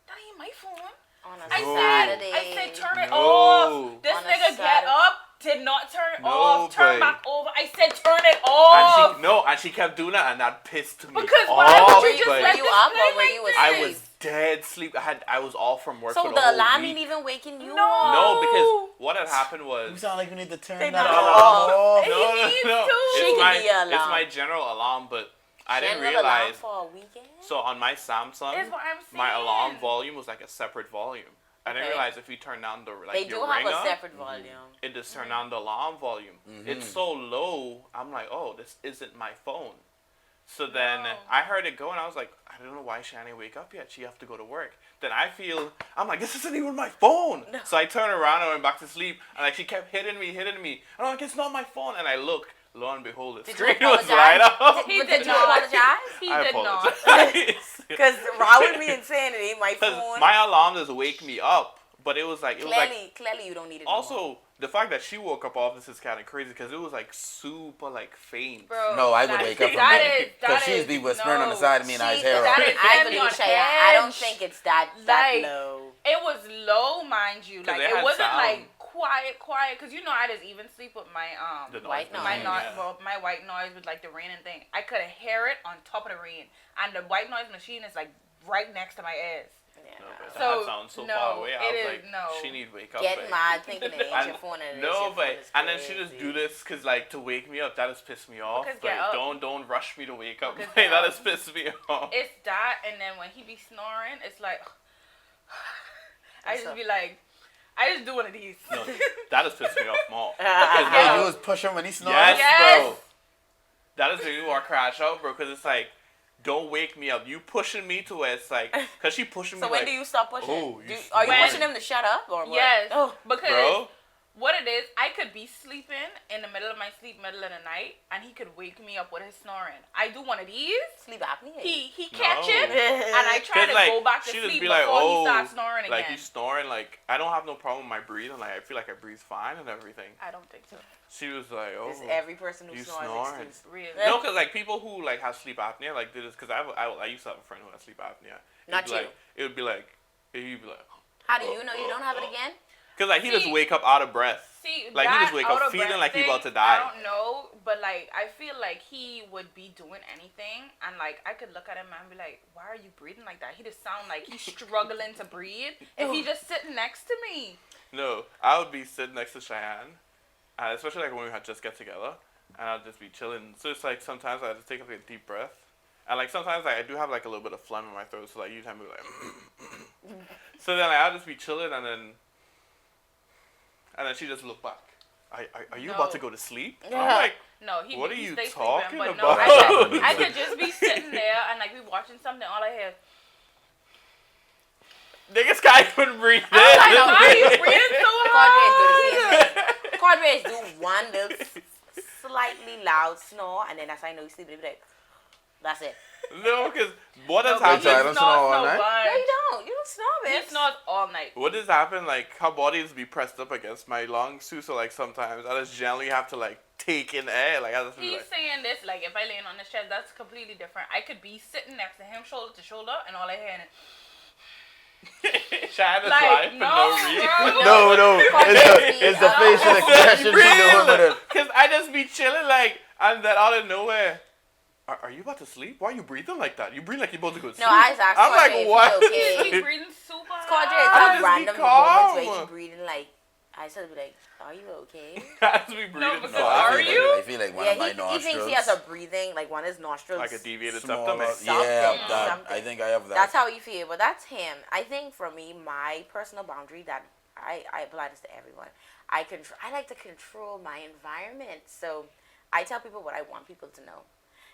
that ain't my phone. On a I No. Saturday. said turn it No. off. This On a nigga get Saturday. up, did not turn it No, off, turn babe. back over. I said turn it off. And she kept doing that, and that pissed me Because off. why would Were you just you, babe. were let you this up play or were like you this? I asleep? was dead sleep. I was off from work So for the whole alarm week. ain't even waking you No. up? No, because what had happened was You sound like you need to turn They that knock alarm it off. He needs to. She It's could my be an it's alarm. my general alarm, but I didn't General alarm realize. for a weekend? So on my Samsung, Is what I'm my alarm saying. volume was like a separate volume. I didn't Okay. realize if you turn down the They your do have ringer, a separate volume. it just turned on the alarm volume. It's so low. I'm like, oh, this isn't my phone. So then No. I heard it go, and I was like, I don't know why she ain't wake up yet. She have to go to work. Then I'm like, this isn't even my phone. No. So I turned around and went back to sleep, and like she kept hitting me. And I'm like, it's not my phone. And I looked, lo and behold, the Did you screen was apologize? light up. He But did did you not. apologize? He I did not. apologize. Because raw with me insanity, my Because phone. my alarm doesn't wake me up, but it was like Clearly you don't need it. also the fact that she woke up off this is kind of crazy because it was like super like faint. Bro, No, I would that- wake up from that bed. is- Because that she'd is- be whispering on the no. side of me and I's hair that off. is- I Damn, believe your Shaya. I don't edge. think it's that Like, low. It was low, mind you. 'Cause Like it it had wasn't sound. like quiet, because you know I just even sleep with my The White noise. my noise. noise, Yeah. well, my white noise with like the rain and thing. I could hear it on top of the rain, and the white noise machine is like right next to my ears. No, but So, that sounds so no, far away. I it was is- like, no. she need wake up. Get like. mad thinking it ain't And your phone and it's no, your phone but is and then she just crazy. do this cause like to wake me up. That has pissed me off. Because Like get up. don't rush me to wake up. Because Like, get that up. has pissed me off. It's that, and then when he be snoring, it's like, I What's just up? be like, I just do one of these. No, that has pissed me off more. Hey, you was pushing when he snored. Yes, Yes. bro. That is making me want to crash out, bro. Cause it's like, don't wake me up. You pushing me to where it's like, cause she pushing me So when like, do you stop pushing? oh, Are you When- pushing him to shut up or what? Yes, Oh. because bro. what it is, I could be sleeping in the middle of my sleep, middle of the night, and he could wake me up with his snoring. I do one of these. Sleep apnea. He catch No. it, and I try 'Cause, to like, go back to she just sleep be before like, he oh, starts snoring like again. he's snoring. Like I don't have no problem with my breathing. Like I feel like I breathe fine and everything. I don't think so. She was like, oh. It's every person who you snores snoring. exclusive. Really? No, cause like people who like have sleep apnea, like do this. Cause I used to have a friend who had sleep apnea. Not It'd be you. Like, it would be like, he'd be like, How do you know you don't have it again? cause like he just See- wake up out of breath. See, Like, he that just wake out up of feeling breath like he thing, about to die. I don't know, but like I feel like he would be doing anything, and like I could look at him and be like, "Why are you breathing like that?" He just sound like he's struggling to breathe. If he just sitting next to me, No, I would be sitting next to Cheyenne, especially like when we had just get together, and I'd just be chilling. So it's like sometimes I just take like a deep breath, and like sometimes like, I do have like a little bit of phlegm in my throat, so like you time me like. So then like, I'll just be chilling, and then she just look back. Are you about to No. go to sleep? Yeah. I'm like, no, he What he are you stay talking sleeping, but about? No, I could just be sitting there and like we watching something. All I hear, niggas can't even breathe. I was like, "Why are you breathing so Cordres hard?" do the same thing. Cordres do one little slightly loud snore, and then that's how I know he's sleeping. They be like, that's it. No, because what has No, Wait, so I happened? don't snore all night? No, you don't. You don't snore, He bitch. snores all night. What has happened? Like her body is be pressed up against my lungs too, so like sometimes I just generally have to like take in air. Like I just be He's like, saying this like if I laying on his chest, that's completely different. I could be sitting next to him, shoulder to shoulder, and all I hear is Cheyenne is Like, life for no, no reason. bro. No, it's the facial expression she doing with it. Because I just be chilling like, and then out of nowhere, are you about to sleep? Why are you breathing like that? You breathe like you're about to go to sleep. No, I just asked I'm Cordre like, if he what? okay. He's breathing super Cordre is I some just be random calm. moments where he breathing like, I said be like, are you okay? I just be breathing because No, are I feel you? Like, I feel like one of my Yeah, he nostrils. thinks he has a breathing, like one of his nostrils. like a deviated smaller. septum. Yeah, Something, that. something. I think I have that. That's how you feel, but that's him. I think for me, my personal boundary that I apply this to everyone. I like to control my environment, so I tell people what I want people to know.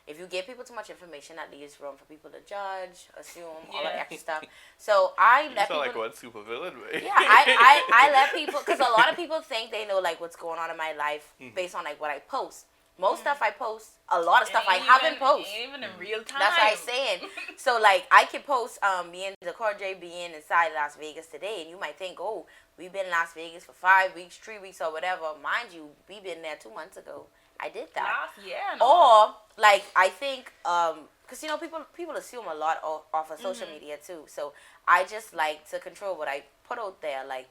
If you give people too much information, that leaves room for people to judge, assume, all that Yeah. extra stuff. So I You let sound people. like one super villain, way. Yeah, I let people, because a lot of people think they know like what's going on in my life based on like what I post. Most stuff I post, a lot of stuff I haven't posted. Ain't even in real time. That's what I'm saying. So like I could post me and the Cordre being inside Las Vegas today, and you might think, oh, we've been in Las Vegas for 5 weeks, 3 weeks, or whatever. Mind you, we been there 2 months ago. I did that. Last year. Or like I think, because you know people assume a lot off of social media too. So I just like to control what I put out there. Like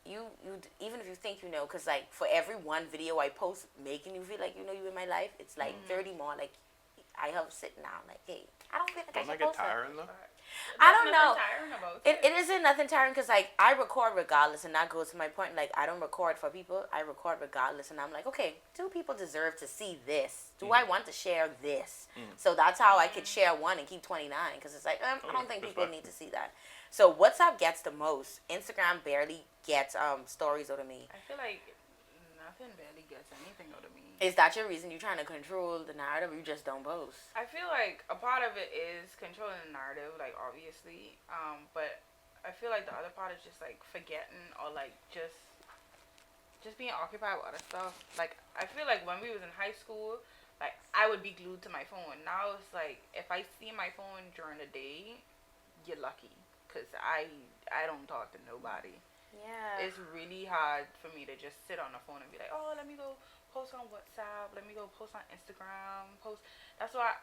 you even if you think you know, because like for every one video I post making you feel like you know you in my life, it's like 30 more. Like I have sitting down like, hey, I don't feel like Don't I that should get post it. tiring though? I don't know. Tiring about It isn't nothing tiring because like I record regardless, and that goes to my point. Like I don't record for people, I record regardless, and I'm like, okay, do people deserve to see this? Do I want to share this? So that's how I could share one and keep 29 because it's like I don't think people need to see that. So WhatsApp gets the most. Instagram barely gets stories out of me. I feel like nothing barely gets anything out of me. Is that your reason you're trying to control the narrative? Or you just don't post. I feel like a part of it is controlling the narrative, like obviously. But I feel like the other part is just like forgetting or like just being occupied with other stuff. Like I feel like when we was in high school, like I would be glued to my phone. Now it's like if I see my phone during the day, you're lucky, cause I don't talk to nobody. Yeah. It's really hard for me to just sit on the phone and be like, oh, let me go post on WhatsApp, let me go post on Instagram, That's why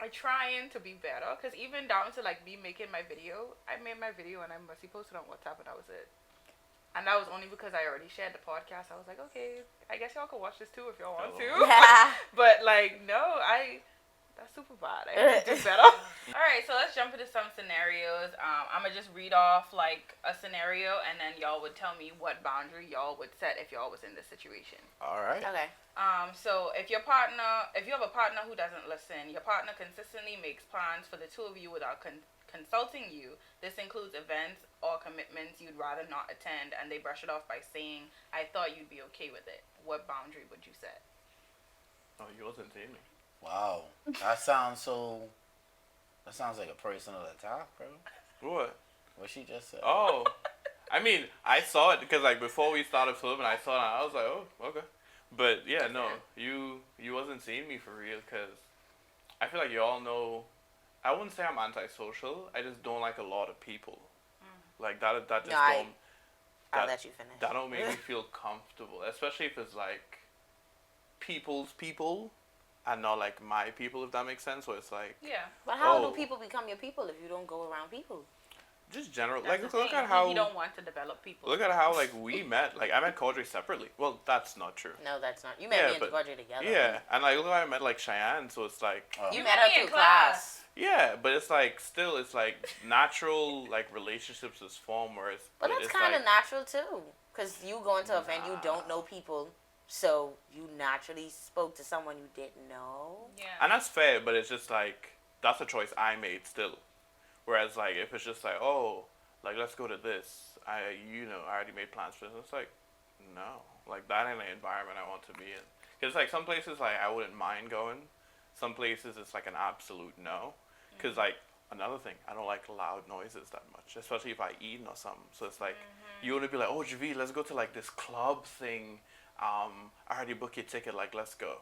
I trying to be better, because even down to like me making my video, I made my video and I mostly posted on WhatsApp and that was it. And that was only because I already shared the podcast. I was like, okay, I guess y'all can watch this too if y'all want to. Yeah. But like, no, that's super bad. I have to do better. All right, so let's jump into some scenarios. I'm gonna just read off like a scenario, and then y'all would tell me what boundary y'all would set if y'all was in this situation. All right. Okay. So if you have a partner who doesn't listen, your partner consistently makes plans for the two of you without consulting you. This includes events or commitments you'd rather not attend, and they brush it off by saying, "I thought you'd be okay with it." What boundary would you set? Oh, you wasn't seeing me. Wow. That sounds so. That sounds like a personal attack, bro. What? What she just said. Oh, I mean, I saw it because like before we started filming, I saw it. And I was like, oh, okay. But yeah, no, you wasn't seeing me for real because I feel like you all know. I wouldn't say I'm antisocial. I just don't like a lot of people. Like that just No, don't. I'll let you finish. That don't make me feel comfortable, especially if it's like people's people and not like my people, if that makes sense. Where it's like Yeah. But how Oh. do people become your people if you don't go around people? just general. That's Like the look thing. at how you don't want to develop people. look at how like we met. Like I met Caudry separately. Well, that's not true. No, that's not. You met Yeah, me and but- Roger together. Yeah, and like look how I met like Cheyenne. So it's like Oh. You You met met her me in through class. yeah, but it's like still it's like natural like relationships is formed where it's But that's it's kind of like, natural too. Because you go into an event, you don't know people. So you naturally spoke to someone you didn't know. Yeah. and that's fair, but it's just like that's a choice I made still. Whereas like if it's just like oh like let's go to this I already made plans for this. It's like no, like that ain't the environment I want to be in. Because like some places like I wouldn't mind going. Some places it's like an absolute no. Because like another thing, I don't like loud noises that much, especially if I eat or something. So it's like you want to be like, oh Javi, let's go to like this club thing. I already booked your ticket. Like let's go.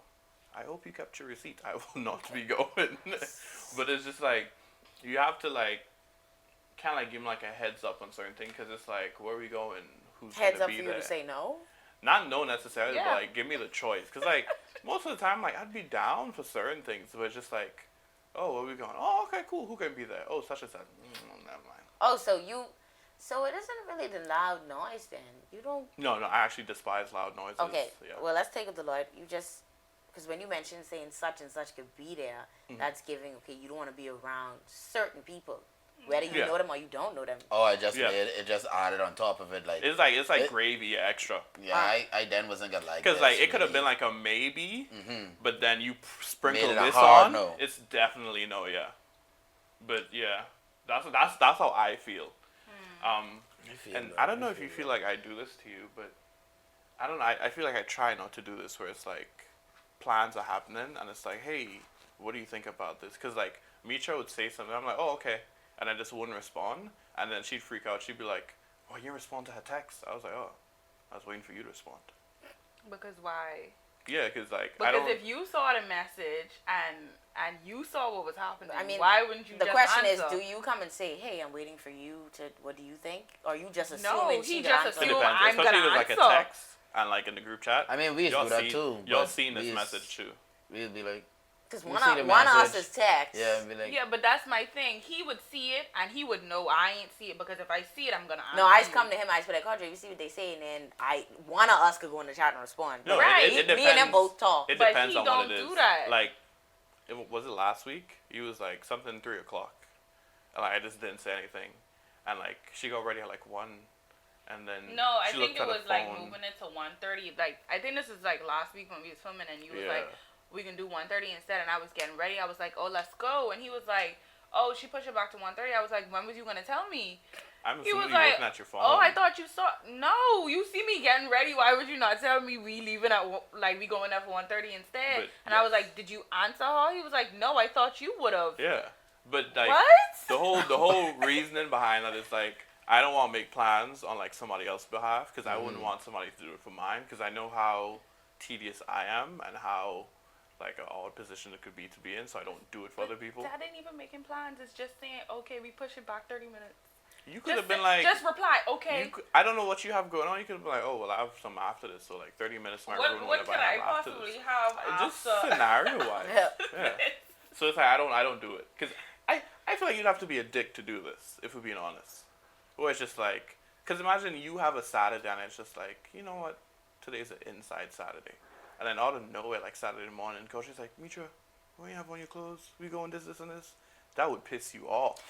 I hope you kept your receipt. I will not be going. But it's just like you have to like kind of like give them like a heads up on certain things because it's like where are we going? Who's Heads gonna up be for you there? to say no. Not no necessarily, Yeah. but like give me the choice. Cause like most of the time, like I'd be down for certain things, but it's just like, oh, where are we going? Oh, okay, cool. Who can be there? Oh, such and such. Never mind. Oh, so it isn't really the loud noise then. You don't. No, I actually despise loud noises. Okay. Yeah. Well, let's take it to Lord. You just. Because when you mentioned saying such and such could be there, that's giving, okay, you don't want to be around certain people. Whether you Yeah. know them or you don't know them. Oh, I just Yeah. made it. It just added on top of it, like It's like It- gravy extra. yeah. I then wasn't gonna like. Because this, like it could have really. been like a maybe, Mhm. but then you sprinkle Made it a this hard on. no. It's definitely no, yeah. But yeah, that's how I feel. I feel And that, I don't know if you that. feel like I do this to you, but I don't know. I feel like I try not to do this where it's like plans are happening and it's like, hey, what do you think about this? Because like Mitra would say something, I'm like, oh, okay. And I just wouldn't respond. And then she'd freak out. She'd be like, oh, you didn't respond to her text. I was like, oh, I was waiting for you to respond. Because why? Yeah, because like, I Because don't. if you saw the message and you saw what was happening, I mean, why wouldn't you The just question answer? is, do you come and say, hey, I'm waiting for you to, what do you think? Or you just No, assuming he she just got It assumed answer? depends, I'm especially gonna if it's like a answer. text and like in the group chat. I mean, we used to do that too. Y'all but seen this we used- message too. We'd be like, Because we one see of the us message. is text. yeah, and be like, Yeah, but that's my thing. He would see it and he would know I ain't see it because if I see it, I'm gonna answer. No, I just you. come to him, I just be like, Audrey, you see what they say, and then one of us could go in the chat and respond. No, Right. it Me and them depends. both talk. It But depends he on what don't it is. do that. Like, was it last week? He was like something 3:00, and like, I just didn't say anything, and like she got ready at like 1, and then No, I she think looked it at her was like phone. moving it to 1:30. Like I think this is like last week when we was filming and you was Yeah. like, we can do 1:30 instead, and I was getting ready. I was like, oh, let's go, and he was like, oh, she pushed it back to 1:30. I was like, when was you gonna tell me? I'm He assuming was you like, wasn't at your phone. oh, I thought you saw. No, you see me getting ready. Why would you not tell me we leaving at like we going there for 1:30 instead? But, and I was yes. like, did you answer her? He was like, no, I thought you would have. Yeah, but like What? the whole reasoning behind that is like I don't want to make plans on like somebody else's behalf because I wouldn't want somebody to do it for mine because I know how tedious I am and how like an odd position it could be to be in, so I don't do it for other people. That ain't even making plans. It's just saying, okay, we push it back 30 minutes. You could have Just been say- like, just reply, okay. I don't know what you have going on. You could have been like, oh well, I have some after this, so like 30 minutes might ruin What whatever could I I have after possibly this. have Just after? scenario wise. Yeah. Yeah. So it's like I don't do it because I feel like you'd have to be a dick to do this if we're being honest. Or it's just like, because imagine you have a Saturday and it's just like, you know what, today's an inside Saturday, and then out of nowhere like Saturday morning, coach is like, Mitra, what do you have on your clothes? We going this and this. that would piss you off.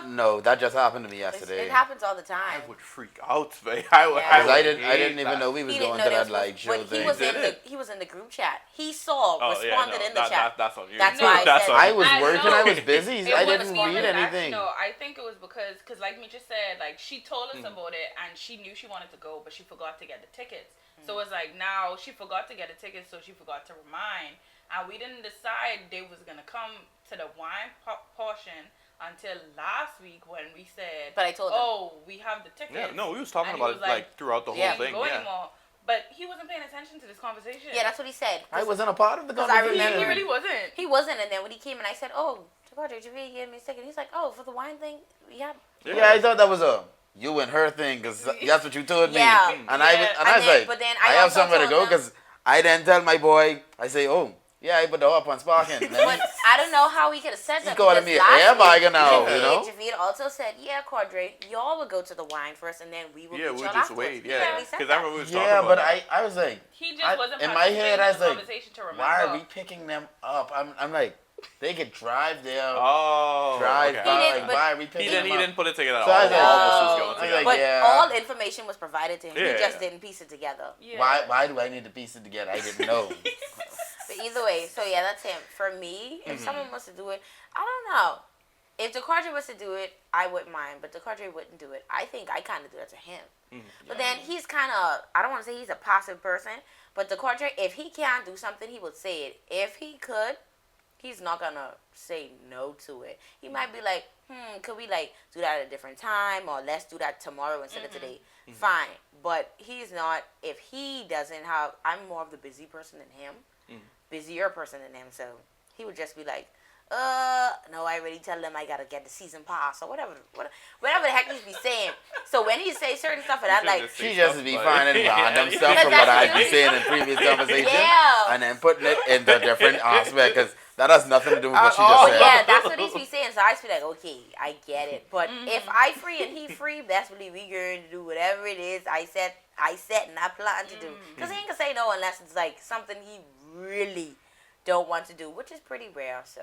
No, that just happened to me It yesterday. happens all the I time. would freak out, man. I would. Yeah. Because I, I would didn't hate even that. know we was He going didn't to know that there was, like show but he thing. was Did in the it? he was in the group chat. He saw, Oh, yeah, responded no, in the chat. That's on you. That's why I That's said- on I you. was I working. know. I was busy. It I wasn't didn't even read that. anything. No, I think it was because like Mitra said, like she told us about it and she knew she wanted to go, but she forgot to get the tickets. So it's like now she forgot to get the tickets, so she forgot to remind, and we didn't decide they was gonna come to the wine portion until last week when we said, But I told him. "Oh, we have the tickets." Yeah, no, we was talking And he about was it like throughout the Yeah. whole thing. Go Yeah. anymore. But he wasn't paying attention to this conversation. Yeah, that's what he said. I wasn't a part of the 'Cause I conversation. remember- He really wasn't. He wasn't, and then when he came and I said, "Oh, Roger, did you really give me a second?" He's like, "Oh, for the wine thing, yeah." Yeah, I thought that was a you and her thing because that's what you told me. Yeah. And I was, Yeah. and I was then- like, but then I I have also somewhere to told go them- because I didn't tell my boy. I say, oh, yeah, I put the up on sparking. And then But I don't know how he could have said he's that. calling because me an last air week, bagger now, Javid- you know? Javid also said, "Yeah, Quadre, y'all would go to the wine first, and then we will Yeah, meet we'll y'all just afterwards." wait. He Yeah, literally said because that. I remember we was talking yeah, about but that. I was like, He just wasn't in my head, I was participating in the like, conversation to remember. why are we picking them up? I'm like, they could drive there, Oh, drive okay. by. He didn't, like, but- why are we picking He them up? didn't put it together. So I was like, all of us was oh. going I was together. like, But yeah. all information was provided to him. Yeah. He just didn't piece it together. Yeah. Why do I need to piece it together? I didn't know. But either way, so yeah, that's him. For me, if someone was to do it, I don't know. If the Quadre was to do it, I wouldn't mind, but the Quadre wouldn't do it. I think I kind of do that to him. But then he's kind of, I don't want to say he's a passive person, but the Quadre, if he can't do something, he would say it. If he could, he's not going to say no to it. He might be like, could we like do that at a different time, or let's do that tomorrow instead of today. Fine. But he's not, if he doesn't have, I'm more of the busy person than him. Busier person than him, so he would just be like, no, I already tell them I gotta get the season pass or whatever the heck he's be saying. So when he say certain stuff and I'm like, She just be finding random stuff from That's what I've what been you- saying in previous conversations, Yeah. and then putting it in the different aspect because that has nothing to do with what she Oh, just said. yeah, that's what he's be saying. So I just be like, okay, I get it. But if I free and he free, best believe we going to do whatever it is I set and I plan to do. Because he ain't gonna say no unless it's like something he really don't want to do, which is pretty rare. So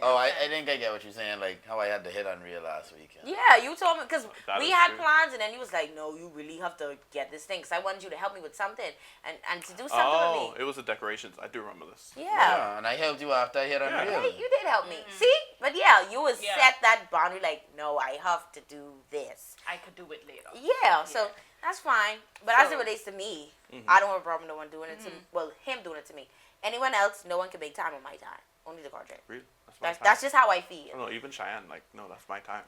Oh, I think I get what you're saying, like how I had to hit Unreal last weekend. yeah, you told me because That we is had true. plans, and then he was like, "No, you really have to get this thing because I wanted you to help me with something and to do something Oh, with me." it was the decorations. I do remember this. Yeah. And I helped you after I hit Unreal. Hey, you did help me. See? But yeah, you was Yeah. set that boundary like, no, I have to do this. I could do it later. Yeah, so that's fine. But as it So- relates to me, I don't have a problem with no one doing it to me. Well, him doing it to me. Anyone else, no one can make time on my time. Only the Quadre. Really? That's my time. That's just how I I feel. don't know, even Cheyenne, like, no, that's my time.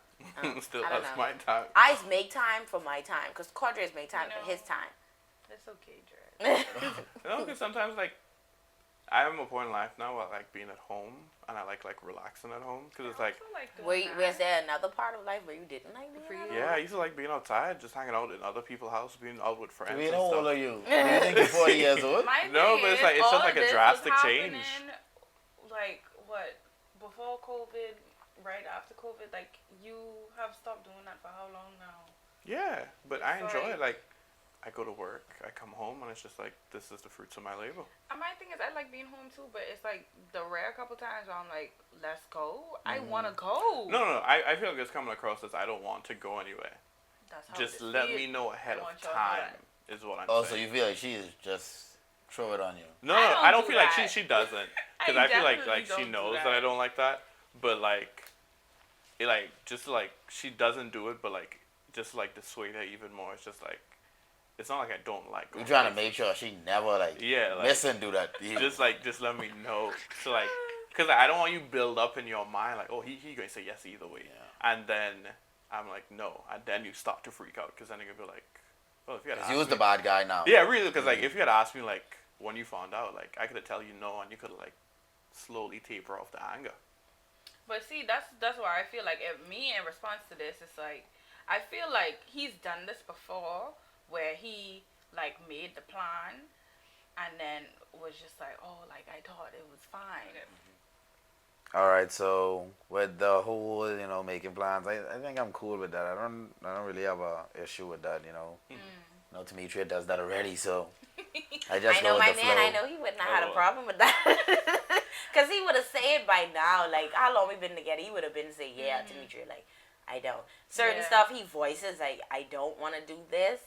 Still, I don't that's know. my time. I make time for my time because Quadre's make time for No. his time. That's okay, Jared. You know, because sometimes, like, I am a point in life now where I like being at home and I like relaxing at home because it's like, Was there another part of life where you didn't like being For you? alone? yeah, I used to like being outside, just hanging out in other people's house, being out with friends. Wait, and how old stuff. are you? Do you think you're 40 years old? My No, thing but it's is, like- it's all just like of a this drastic was change. happening, Like what? Before COVID, right after COVID, like you have stopped doing that for how long now? Yeah, but I It's enjoy like- it. Like, I go to work, I come home, and it's just like, this is the fruits of my labor. And my thing is, I like being home too, but it's like the rare couple times where I'm like, let's go. I want to go. No, I feel like it's coming across as I don't want to go anywhere. That's how Just it let is. me know ahead I of want y'all to know time, is what I'm Oh, so saying. you feel like she is just throw it on you. No, I I don't don't do feel like that. she doesn't. Because I I feel like definitely she don't do knows that. that I don't like that. But like, it like, just like, she doesn't do it, but like, just like dissuade her even more. It's just like, it's not like I don't like You're going trying to places. make sure she never like Yeah, like, miss and do that. just let me know. So like, cause I don't want you build up in your mind like, oh, he gonna say yes either way, and then I'm like no, and then you start to freak out, cause then you're gonna be like, well, if you had Because asked you was me, the bad guy now. yeah, really, because like if you had asked me like when you found out, like I could have tell you no, and you could have like slowly taper off the anger. But see, that's why I feel like if me in response to this, it's like I feel like he's done this before, where he like made the plan, and then was just like, oh, like I thought it was fine. All right, so with the whole, making plans, I think I'm cool with that. I don't really have a issue with that, No, Demetria does that already, so I just I know go my with the man. flow. I know he wouldn't have had a Oh. problem with that. Because he would have said by now, like, how long we been together, he would have been say, yeah, Demetria, like, I don't. Certain stuff he voices, like, I don't want to do this.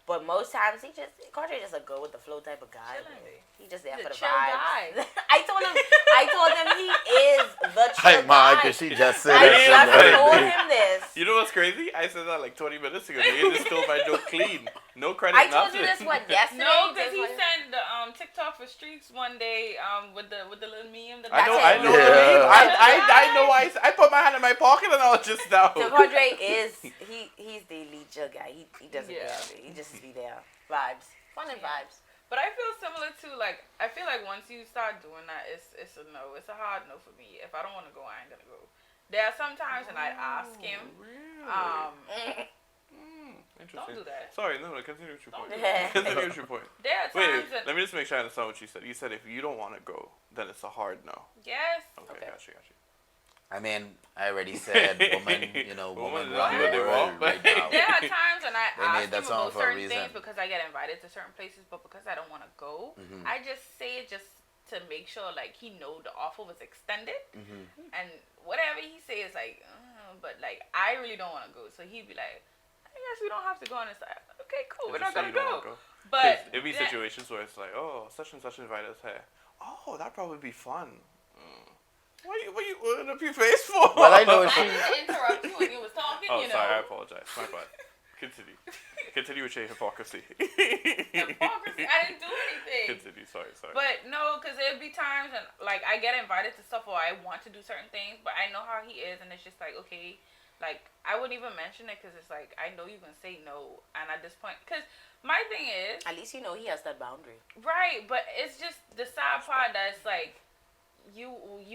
But most times, Carter just a go with the flow type of guy. He just there He's for the a chill vibes. guy. I told him he is the chill Hey, Ma, guy. because she just said I it. just told him this. You know what's crazy? I said that like 20 minutes ago. Nigga just stole my joke clean. No credit, I told you nothing. this, what, yesterday? No, because This he one- sent the TikTok for streaks one day with the little meme. I know, That's I it. know. Yeah. I know. I put my hand in my pocket and I was just now. So Andre is he's the elite chill guy. He doesn't Yeah. he just be there. Vibes. Fun and vibes. But I feel similar to like I feel like once you start doing that, it's a no. It's a hard no for me. If I don't want to go, I ain't gonna go. There are some times when I ask him, Really? don't Interesting. do that. Sorry, no, continue with your Don't point. do that. Continue with your point. There are Wait, times that let me just make sure I understand what you said. You said if you don't want to go, then it's a hard no. yes. Okay, Okay. gotcha. I mean, I already said woman, Woman woman run do what the they world want. right now. There are times when I They ask made that him song about for a certain reason. things because I get invited to certain places, but because I don't want to go, I just say it just to make sure like he know the offer was extended, and whatever he says like, but like I really don't want to go, so he'd be like, I guess we don't have to go, and it's like, okay, cool, we're not gonna go. But it'd be that- situations where it's like, oh, such and such invited us here. Oh, that'd probably be fun. What you putting up your face for? Well, I know I she. didn't interrupt you when you was talking, Oh, you know. sorry, I apologize. My bad. Continue. Continue with your hypocrisy. Hypocrisy. I didn't do anything. Continue. Sorry. But no, because there'd be times and like I get invited to stuff or I want to do certain things, but I know how he is, and it's just like, okay, like I wouldn't even mention it because it's like I know you're gonna say no, and at this point, because my thing is At least you know he has that boundary. right, but it's just the side part that's like you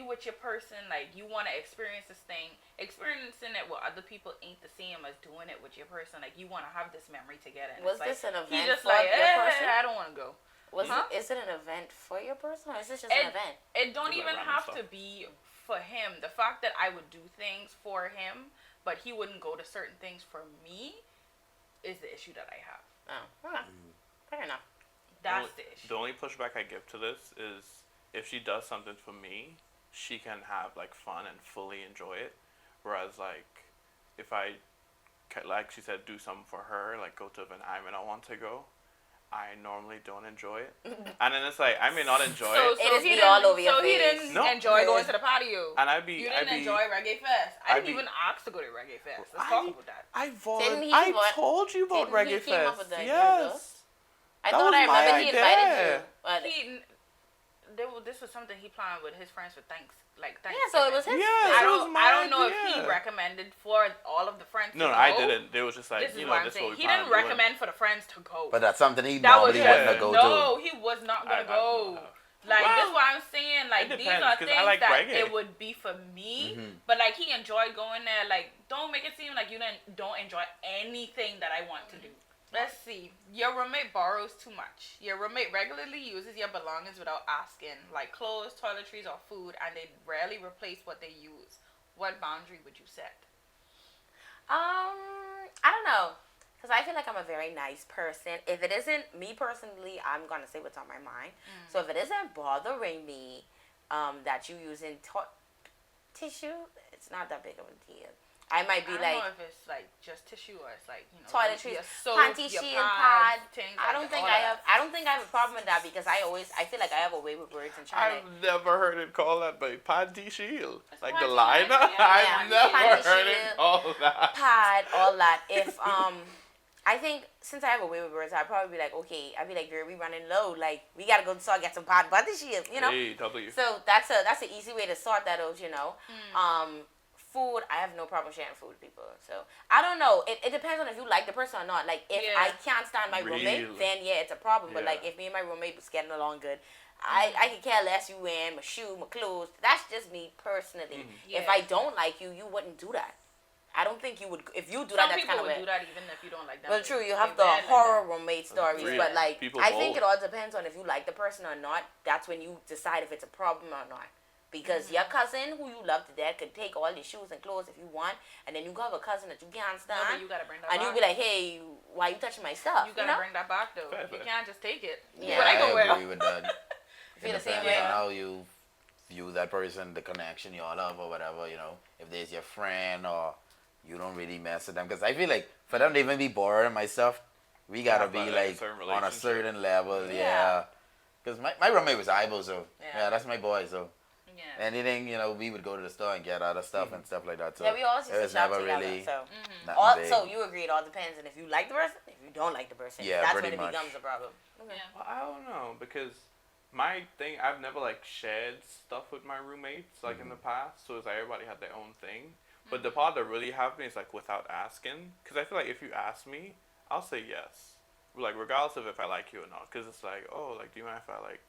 with your person, like you want to experience this thing, experiencing it with other people ain't the same as doing it with your person. Like you want to have this memory together. And Was it's like, this an he event just for like, your person? I don't want to go. Is it an event for your person, or is this just an event? It don't It's even like have random to be for him. The fact that I would do things for him, but he wouldn't go to certain things for me, is the issue that I have. Oh, okay. Fair enough. That's the issue. The only pushback I give to this is if she does something for me, she can have like fun and fully enjoy it. Whereas like if I, like she said, do something for her, like go to an event I want to go, I normally don't enjoy it. And then it's like I may not enjoy it. It is he be all didn't- over your So he face. didn't No. enjoy going to the patio. And I'd be You didn't enjoy Reggae Fest. I didn't even ask to go to Reggae Fest. Let's talk about that. Didn't he I vote- told you about didn't he Reggae came up Fest. with the idea, Yes. I That thought was I my remember he invited idea. you. But This was something he planned with his friends for Thanksgiving. yeah, so it was his. Yes. I It was don't. my I don't know if he idea. recommended for all of the friends. No, to I go. didn't. They was just like, This is you what know, I'm this is saying. what we He plan didn't on doing. recommend for the friends to go. But that's something he that was normally just, wouldn't go no, do. he was not I gonna don't go. know. Like Well, this is what I'm saying. Like it these depends, are 'cause things I like that reggae. it would be for me. But like he enjoyed going there. Like don't make it seem like you don't enjoy anything that I want to do. Let's see. Your roommate borrows too much. Your roommate regularly uses your belongings without asking, like clothes, toiletries, or food, and they rarely replace what they use. What boundary would you set? I don't know, because I feel like I'm a very nice person. If it isn't me personally, I'm gonna say what's on my mind. So if it isn't bothering me, that you using tissue, it's not that big of a deal. I might be I don't like know if it's like just tissue or it's like toiletries, your soap, panty your shield pads, pad. things I like don't that, think all I of have. that. I don't think I have a problem with that because I feel like I have a way with words and trying I've never heard it called that by panty shield. It's Like the panty liner? shield, yeah. I've Yeah, never panty heard it shield. called that. pad, all that. If I think since I have a way with words, I'd probably be like, okay, I'd be like, girl, we running low. Like we gotta go to the store get some pad butter shield, you know. Hey, W. So that's an easy way to sort that out, you know. Food, I have no problem sharing food with people. So I don't know. It depends on if you like the person or not. Like if Yeah. I can't stand my roommate, Really? then yeah, it's a problem. But like Yeah. if me and my roommate was getting along good, I could care less you wearing my shoe, my clothes. That's just me personally. If Yeah. I don't like you, you wouldn't do that. I don't think you would. If you do Some that, that's people kind of would weird. do that even if you don't like them. Well, true, you have They the bad like horror that. roommate stories, Really? but like People I think bold. it all depends on if you like the person or not. That's when you decide if it's a problem or not. Because your cousin, who you love to death, could take all your shoes and clothes if you want, and then you have a cousin that you can't No, stand, but you gotta bring that and back. you'll be like, "Hey, why you touching my stuff?" You gotta know? bring that back though. Fair, You fair. can't just take it. Yeah. What I go I wear. agree with that. Feel the It same depends way. on how you view that person, the connection y'all have or whatever, you know, if there's your friend or you don't really mess with them. Because I feel like for them to even be borrowing my stuff, we gotta have, be like, a like certain on a relationship. certain level, Yeah. yeah. Because my roommate was Ivo, so Yeah. yeah, that's my boy, so Yeah. anything, you know, we would go to the store and get other stuff and stuff like that. So Yeah, we always it used to was shop never together. really So, nothing big. so you agree it all depends, and if you like the person, if you don't like the person, Yeah, that's pretty when it much. becomes a problem. Okay. Yeah. Well, I don't know because my thing, I've never like shared stuff with my roommates like in the past, so it's like everybody had their own thing. But the part that really helped me is like without asking, because I feel like if you ask me, I'll say yes, like regardless of if I like you or not, because it's like, oh, like do you mind if I like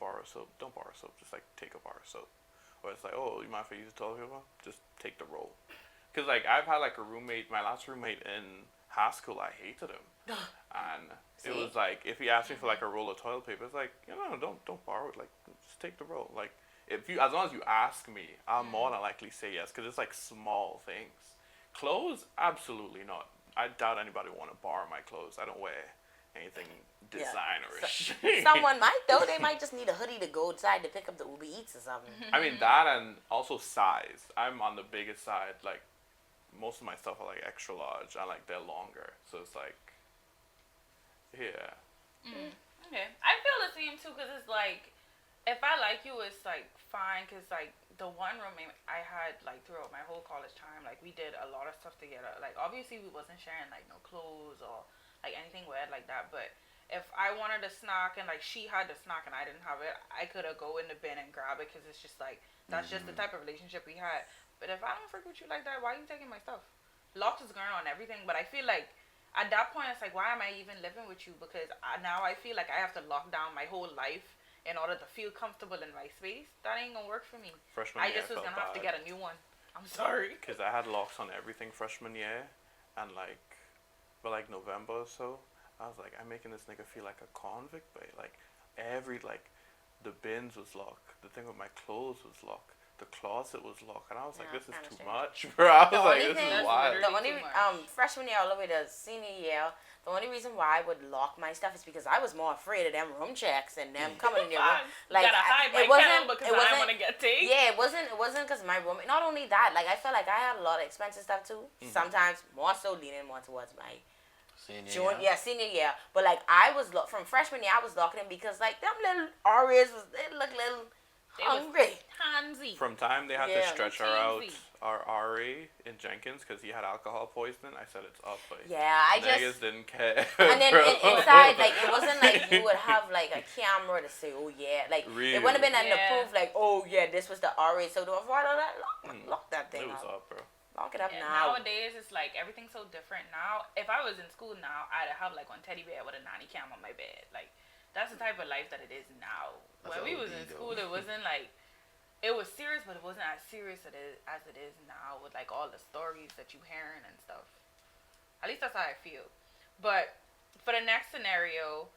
borrow soap? Don't borrow soap, just like take a bar of soap. Or it's like, oh, you mind if I use a toilet paper? Just take the roll. Because like I've had like a roommate, my last roommate in high school, I hated him. And it was like, if he asked me for like a roll of toilet paper, it's like, don't borrow it. Like, just take the roll. Like, as long as you ask me, I'm more than likely say yes, because it's like small things. Clothes, absolutely not. I doubt anybody want to borrow my clothes. I don't wear anything designerish. Someone might though. They might just need a hoodie to go outside to pick up the Uber Eats or something. I mean that, and also size. I'm on the biggest side. Like, most of my stuff are like extra large, and like they're longer. So it's like, yeah. Okay. I feel the same too, because it's like, if I like you, it's like fine, because like the one roommate I had like throughout my whole college time, like we did a lot of stuff together. Like obviously we wasn't sharing like no clothes or like anything weird like that, but if I wanted a snack and like she had the snack and I didn't have it, I could have go in the bin and grab it, because it's just like that's just the type of relationship we had. But if I don't freak with you like that, why are you taking my stuff? Locks is going on everything, but I feel like at that point it's like, why am I even living with you? Because now I feel like I have to lock down my whole life in order to feel comfortable in my space. That ain't gonna work for me. Freshman I year, just was felt gonna have to bad. get a new one. I'm sorry. Because I had locks on everything freshman year, and like, for like November or so, I was like, I'm making this nigga feel like a convict, but like, the bins was locked, the thing with my clothes was locked, the closet was locked, and I was like, Yeah, this is kinda too strange. much, bro. I was The like, only this thing- is That's wild. literally- The only too much. freshman year all the way to senior year, the only reason why I would lock my stuff is because I was more afraid of them room checks and them coming in your room. Like, gotta hide my kettle because I don't want to get taken. Yeah, it wasn't because my room. Not only that, like I felt like I had a lot of expensive stuff too. Sometimes more so leaning more towards my senior year. But like I was from freshman year, I was locking in because like them little Oreos they look little They was hungry. Handsy. From time they had to Yeah, stretch her out, teensy. our RA in Jenkins, because he had alcohol poisoning. I said it's up, but Yeah, I niggas just. didn't care. And then bro. inside, like it wasn't like you would have like a camera to say, oh yeah, like Really? it wouldn't have been nothing to Yeah. prove like, oh yeah, this was the RA. So to avoid all that, lock that thing It was up. up, bro. Lock it up And now. nowadays, it's like everything's so different now. If I was in school now, I'd have like one teddy bear with a nanny cam on my bed. Like, that's the type of life that it is now. That's When we was OD in though. school, it wasn't like, it was serious, but it wasn't as serious as it is now with like all the stories that you hearing and stuff. At least that's how I feel. But for the next scenario,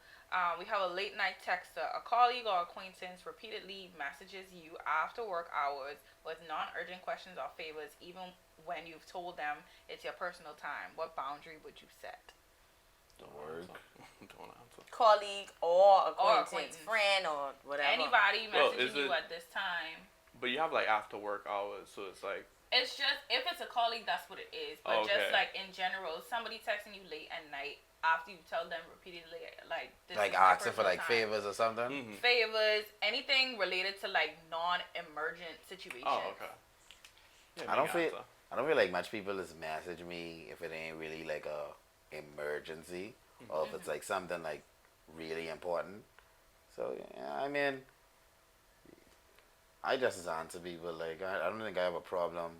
we have a late night texter. A colleague or acquaintance repeatedly messages you after work hours with non-urgent questions or favors, even when you've told them it's your personal time. What boundary would you set? Don't work. Don't answer. Colleague or acquaintance, acquaintance. friend or whatever. Anybody Well, messaging is you it- at this time? But you have like after work hours, so it's like, It's just, if it's a colleague, that's what it is. But just Okay. like in general, somebody texting you late at night after you tell them repeatedly, like, this Like is my asking for personal like time. favors or something. Favors, anything related to like non-emergent situations. oh, okay. Yeah, I don't me feel- answer. I don't feel like much people just message me if it ain't really like a emergency or if it's like something like really important. So yeah, I mean, I just answer people. Like I don't think I have a problem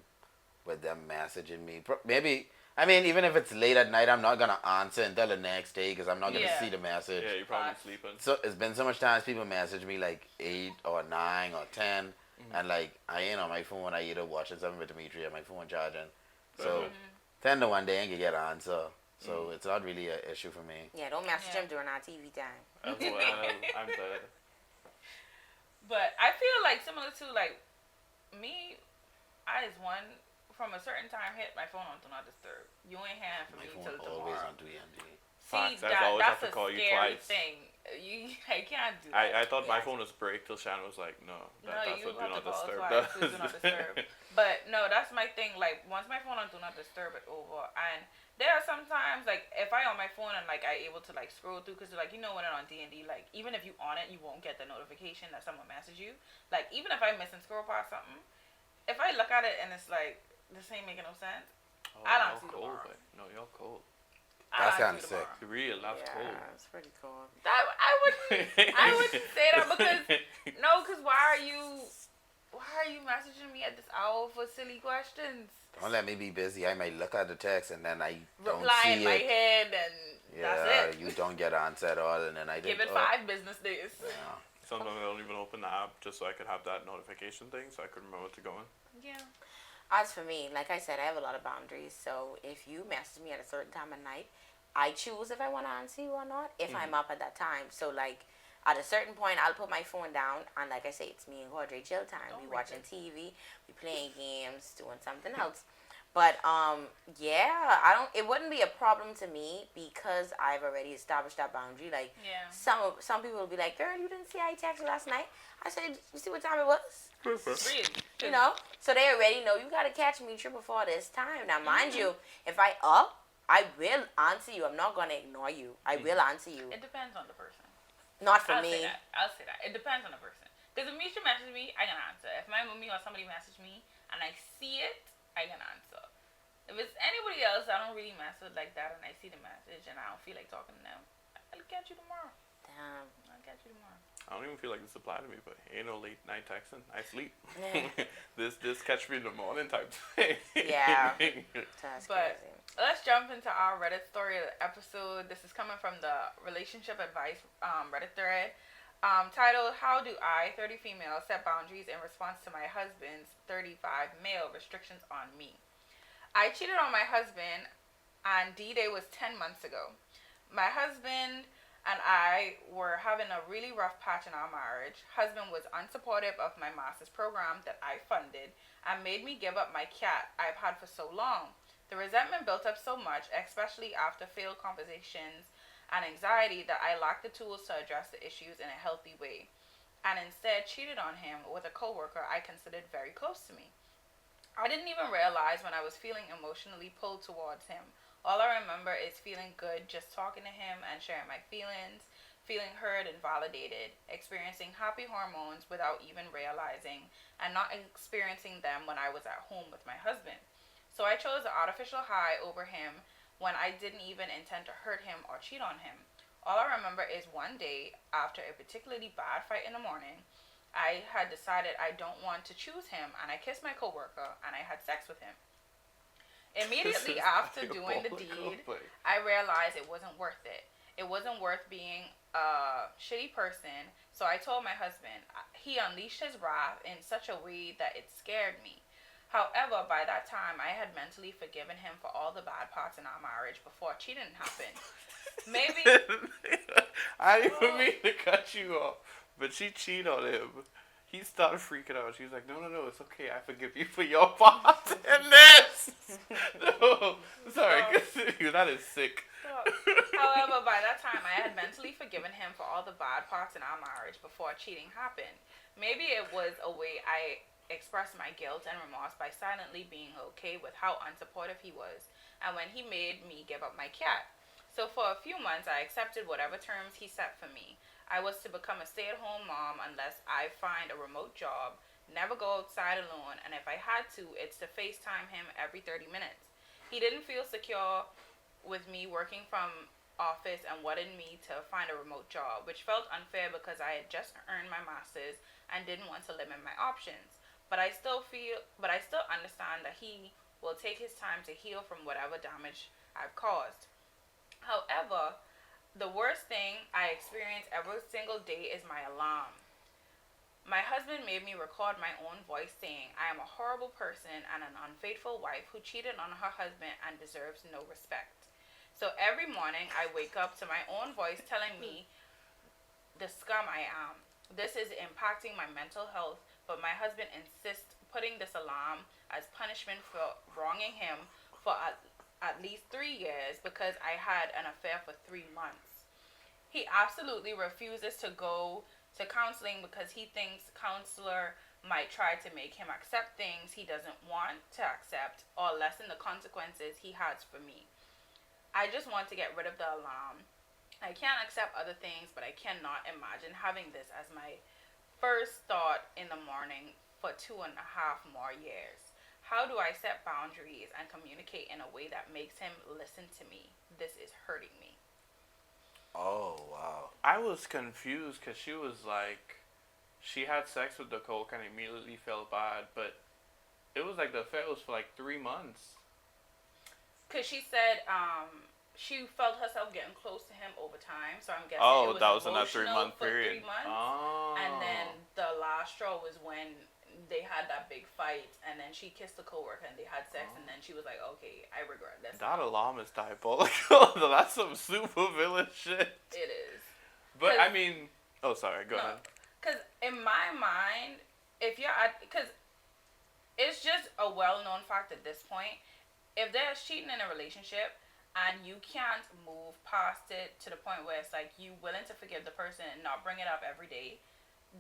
with them messaging me. Maybe I mean even if it's late at night, I'm not gonna answer until the next day because I'm not gonna Yeah. see the message. Yeah, you're probably Facts. sleeping. So it's been so much times people message me like 8 or 9 or 10 and like I ain't on my phone. I either watching something with Dimitri or my phone charging. So 10 to 1 day I can get an answer. So it's not really an issue for me. Yeah, don't message Yeah. him during our TV time. As well, I'm dead. But I feel like similar to like me, I just from a certain time hit my phone on do not disturb. You ain't hand for My me phone till always tomorrow. on 3MD. See, Facts, I always have that's to call a you scary twice. thing. I can't do that. I thought my Yeah. phone was break till Shannon was like, no, No, that's you what do have to not call disturb twice does. to do not disturb. But no, that's my thing. Like once my phone on do not disturb it over, and there are sometimes like if I on my phone and like I able to like scroll through because like when it on D&D, like even if you on it, you won't get the notification that someone messaged you. Like even if I miss and scroll past something, if I look at it and it's like this ain't making no sense, Oh, I don't y'all see cold, tomorrow. but no, y'all cold. I That's don't kind of see sick. tomorrow. Real, that's Yeah, it's pretty cool. That I wouldn't say that because no, because why are you messaging me at this hour for silly questions? Don't let me be busy. I might look at the text and then I don't Reply in see my it. head and that's Yeah, it. you don't get an answer at all, and then I Give did. it 5 business days. Yeah. Sometimes I don't even open the app just so I could have that notification thing so I could remember to go in. Yeah. As for me, like I said, I have a lot of boundaries. So if you message me at a certain time of night, I choose if I want to answer you or not. If I'm up at that time, so like at a certain point, I'll put my phone down and like I say, it's me and Audrey chill time. Don't We read watching it. TV, we playing games, doing something else. But yeah, I don't. It wouldn't be a problem to me because I've already established that boundary. Like Yeah. some people will be like, "Girl, you didn't see I texted last night." I said, "You see what time it was?" Really. You know, so they already know you gotta catch me true before this time. Now, mind you, if I up, I will answer you. I'm not gonna ignore you. I will answer you. It depends on the person. Not for I'll say me. that. I'll say that. It depends on the person. Because if Misha messages me, I can answer. If my mommy or somebody messages me and I see it, I can answer. If it's anybody else, I don't really mess with like that, and I see the message and I don't feel like talking to them, I'll catch you tomorrow. Damn. I'll catch you tomorrow. I don't even feel like this apply to me, but ain't no late night texting. I sleep. Yeah. this catch me in the morning type thing. Yeah. That's But crazy. let's jump into our Reddit story of the episode. This is coming from the relationship advice Reddit thread. Titled, How Do I, 30 Female, Set Boundaries in Response to My Husband's 35 Male Restrictions on Me? I cheated on my husband and D-Day was 10 months ago. My husband and I were having a really rough patch in our marriage. Husband was unsupportive of my master's program that I funded and made me give up my cat I've had for so long. The resentment built up so much, especially after failed conversations and anxiety, that I lacked the tools to address the issues in a healthy way, and instead cheated on him with a coworker I considered very close to me. I didn't even realize when I was feeling emotionally pulled towards him. All I remember is feeling good just talking to him and sharing my feelings, feeling heard and validated, experiencing happy hormones without even realizing, and not experiencing them when I was at home with my husband. So I chose the artificial high over him when I didn't even intend to hurt him or cheat on him. All I remember is one day, after a particularly bad fight in the morning, I had decided I don't want to choose him, and I kissed my coworker and I had sex with him. This Immediately is after doing the diabolical, deed, but I realized it wasn't worth it. It wasn't worth being a shitty person, so I told my husband. He unleashed his wrath in such a way that it scared me. However, by that time, I had mentally forgiven him for all the bad parts in our marriage before cheating happened. Maybe. I didn't even mean to cut you off, but she cheated on him. He started freaking out. She was like, no, it's okay. I forgive you for your part in this. No, sorry, continue. That is sick. However, by that time, I had mentally forgiven him for all the bad parts in our marriage before cheating happened. Maybe it was a way I expressed my guilt and remorse by silently being okay with how unsupportive he was, and when he made me give up my cat. So for a few months, I accepted whatever terms he set for me. I was to become a stay-at-home mom unless I find a remote job, never go outside alone, and if I had to, it's to FaceTime him every 30 minutes. He didn't feel secure with me working from office and wanted me to find a remote job, which felt unfair because I had just earned my master's and didn't want to limit my options. But I still understand that he will take his time to heal from whatever damage I've caused. However, the worst thing I experience every single day is my alarm. My husband made me record my own voice saying I am a horrible person and an unfaithful wife who cheated on her husband and deserves no respect. So every morning I wake up to my own voice telling me the scum I am. This is impacting my mental health, but my husband insists putting this alarm as punishment for wronging him for at least 3 years because I had an affair for 3 months. he absolutely refuses to go to counseling because he thinks counselor might try to make him accept things he doesn't want to accept or lessen the consequences he has for me. I just want to get rid of the alarm. I can't accept other things, but I cannot imagine having this as my first thought in the morning for 2.5 more years. How do I set boundaries and communicate in a way that makes him listen to me? This is hurting me. Oh wow. I was confused because she was like, she had sex with the coke and immediately felt bad, but it was like the affair was for like 3 months. Because she said she felt herself getting close to him over time. So I'm guessing Oh, it was that was in that emotional 3 month for period. 3 months. Oh. And then the last straw was when they had that big fight, and then she kissed the coworker and they had sex, and then she was like, okay, I regret this. That alarm is diabolical. That's some super villain shit. It is. But I mean, oh sorry, go ahead. Because in my mind, if you're because it's just a well-known fact at this point, if there's cheating in a relationship and you can't move past it to the point where it's like you willing to forgive the person and not bring it up every day,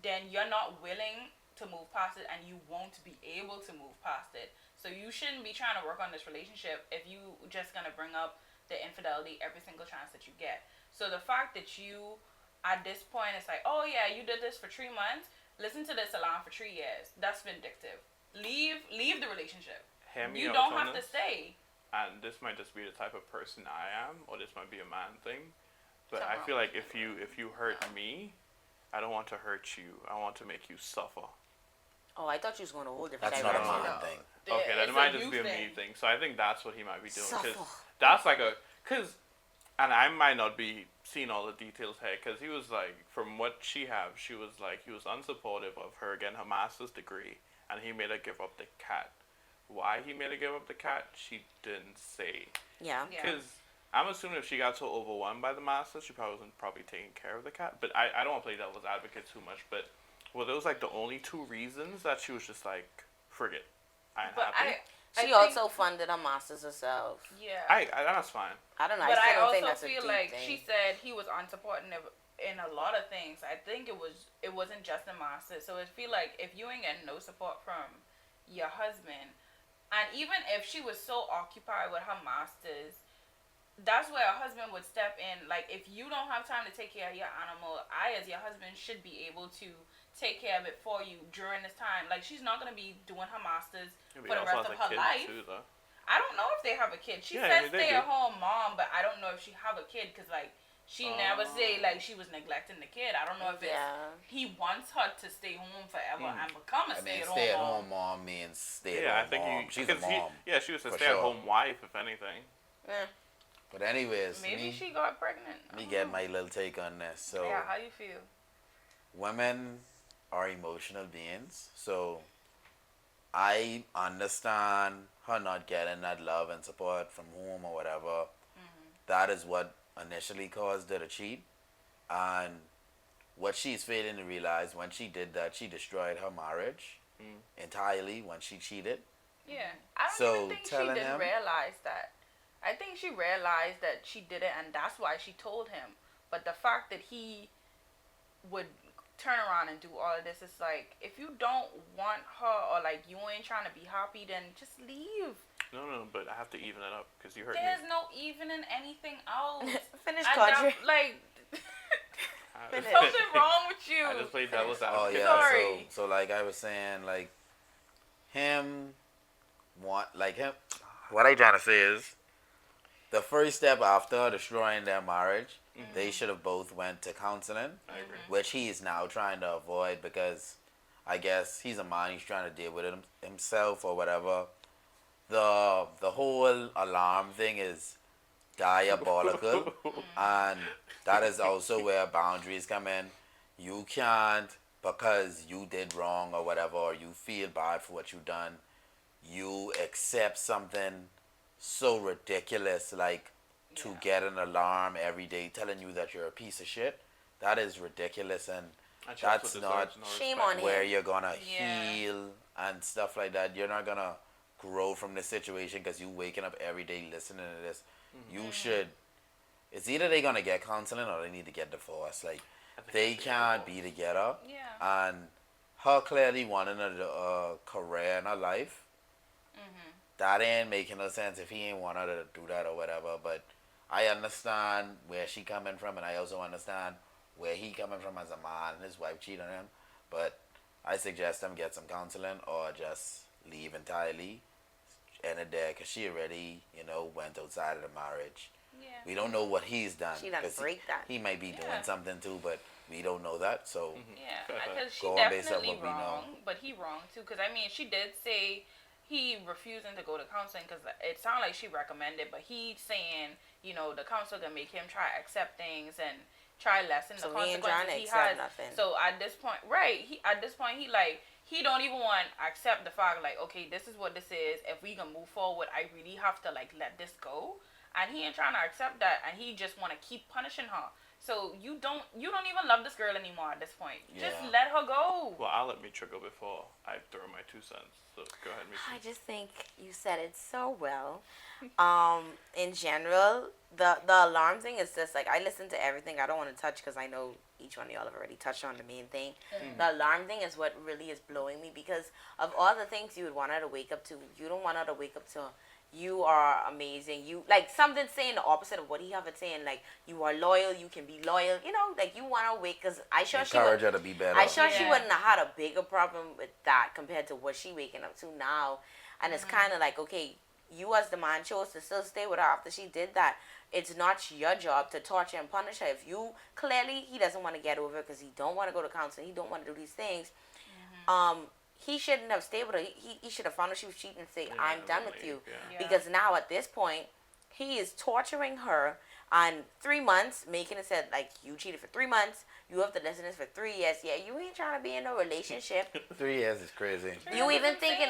then you're not willing to move past it and you won't be able to move past it. So you shouldn't be trying to work on this relationship if you just gonna bring up the infidelity every single chance that you get. So the fact that you at this point it's like, oh yeah, you did this for 3 months, listen to this alarm for 3 years. That's vindictive. Leave the relationship. You don't have to stay. And this might just be the type of person I am, or this might be a man thing. But Something I feel like if you hurt me, I don't want to hurt you. I want to make you suffer. Oh, I thought you was going a whole different That's not a direction. man thing. Okay, then it It's might a just you be a me thing. So I think that's what he might be doing. Because Suffer. that's like and I might not be seeing all the details here, because he was like, from what she had, she was like, he was unsupportive of her getting her master's degree, and he made her give up the cat. Why he made her give up the cat, she didn't say. Yeah. Because I'm assuming if she got so overwhelmed by the master, she probably wasn't taking care of the cat. But I don't want to play devil's advocate too much. But were those like the only 2 reasons that she was just like, forget, I ain't happy? She also funded her masters herself. Yeah. That's fine. I don't know. But I I still don't think also that's a feel deep like thing. she said he was unsupportive in a lot of things. I think it wasn't just the master. So I feel like if you ain't getting no support from your husband, and even if she was so occupied with her masters, that's where a husband would step in. Like, if you don't have time to take care of your animal, I, as your husband, should be able to take care of it for you during this time. Like, she's not going to be doing her masters for the rest of her life. Too, though. I don't know if they have a kid. She Yeah, said they stay-at-home mom, but I don't know if she have a kid because, like, she never say, like, she was neglecting the kid. I don't know if he wants her to stay home forever and become a stay-at-home mom means stay-at-home mom. She's a mom. She was a stay-at-home wife, if anything. Yeah. But anyways, maybe she got pregnant. Let me get my little take on this. So yeah, how you feel? Women are emotional beings, so I understand her not getting that love and support from home or whatever. That is what initially caused her to cheat, and what she's failing to realize, when she did that, she destroyed her marriage entirely when she cheated. Yeah, I don't even think she didn't realize that. I think she realized that she did it, and that's why she told him. But the fact that he would turn around and do all of this, it's like, if you don't want her, or like you ain't trying to be happy, then just leave. No, but I have to even it up because you hurt me. There's no evening anything else. Finish, Audrey. Like, something wrong with you. I just played devil's advocate. Oh yeah, Sorry. so like I was saying, like what I trying to say is, the first step after destroying their marriage, they should have both went to counseling, I agree. which he is now trying to avoid because I guess he's a man, he's trying to deal with it himself or whatever. The whole alarm thing is diabolical, and that is also where boundaries come in. You can't, because you did wrong or whatever, or you feel bad for what you done, you accept something so ridiculous like to get an alarm every day telling you that you're a piece of shit. That is ridiculous, and that's not shame on where him. you're gonna heal and stuff like that. You're not gonna grow from this situation because you waking up every day listening to this. You should, it's either they're gonna get counseling or they need to get divorced. Like I think they it's can't debatable. be together. Yeah. And her clearly wanting a career in her life. Mhm. That ain't making no sense if he ain't want her to do that or whatever. But I understand where she coming from, and I also understand where he coming from as a man and his wife cheating on him. But I suggest them get some counseling or just leave entirely. End it there, cause she already, went outside of the marriage. Yeah. We don't know what he's done. She done 'Cause break that. he might be Yeah. doing something too, but we don't know that. So Yeah, because she Go on based off definitely what we know. wrong, but he wrong too. Because I mean, she did say he refusing to go to counseling because it sounded like she recommended, but he saying the counselor can make him try accept things and try lessen So the he ain't trying consequences to he accept has. nothing. So at this point, right? At this point he don't even want to accept the fact like, okay, this is what this is. If we can move forward, I really have to like let this go. And he ain't trying to accept that, and he just want to keep punishing her. So you don't even love this girl anymore at this point. Just Yeah. let her go. Well, I'll let Mitra go before I throw my 2 cents. So go ahead, Mitra. I just think you said it so well. In general, the alarm thing is just like I listen to everything. I don't want to touch because I know each one of y'all have already touched on the main thing. The alarm thing is what really is blowing me because of all the things you would want her to wake up to. You don't want her to wake up to. You are amazing. You like something saying the opposite of what he have it saying. Like you are loyal. You can be loyal. Like you want to wake because I sure she would. encourage her to be better. I sure she Yeah. wouldn't have had a bigger problem with that compared to what she waking up to now. And it's kind of like, okay, you as the man chose to still stay with her after she did that. It's not your job to torture and punish her. If you clearly he doesn't want to get over it because he don't want to go to counseling, he don't want to do these things. He shouldn't have stayed with her. He should have found out she was cheating and say, I'm done with you. Yeah. Yeah. Because now at this point, he is torturing her on 3 months, making it said like you cheated for 3 months, you have to listen to this for 3 years. Yeah, you ain't trying to be in a relationship. 3 years is crazy. You even thinking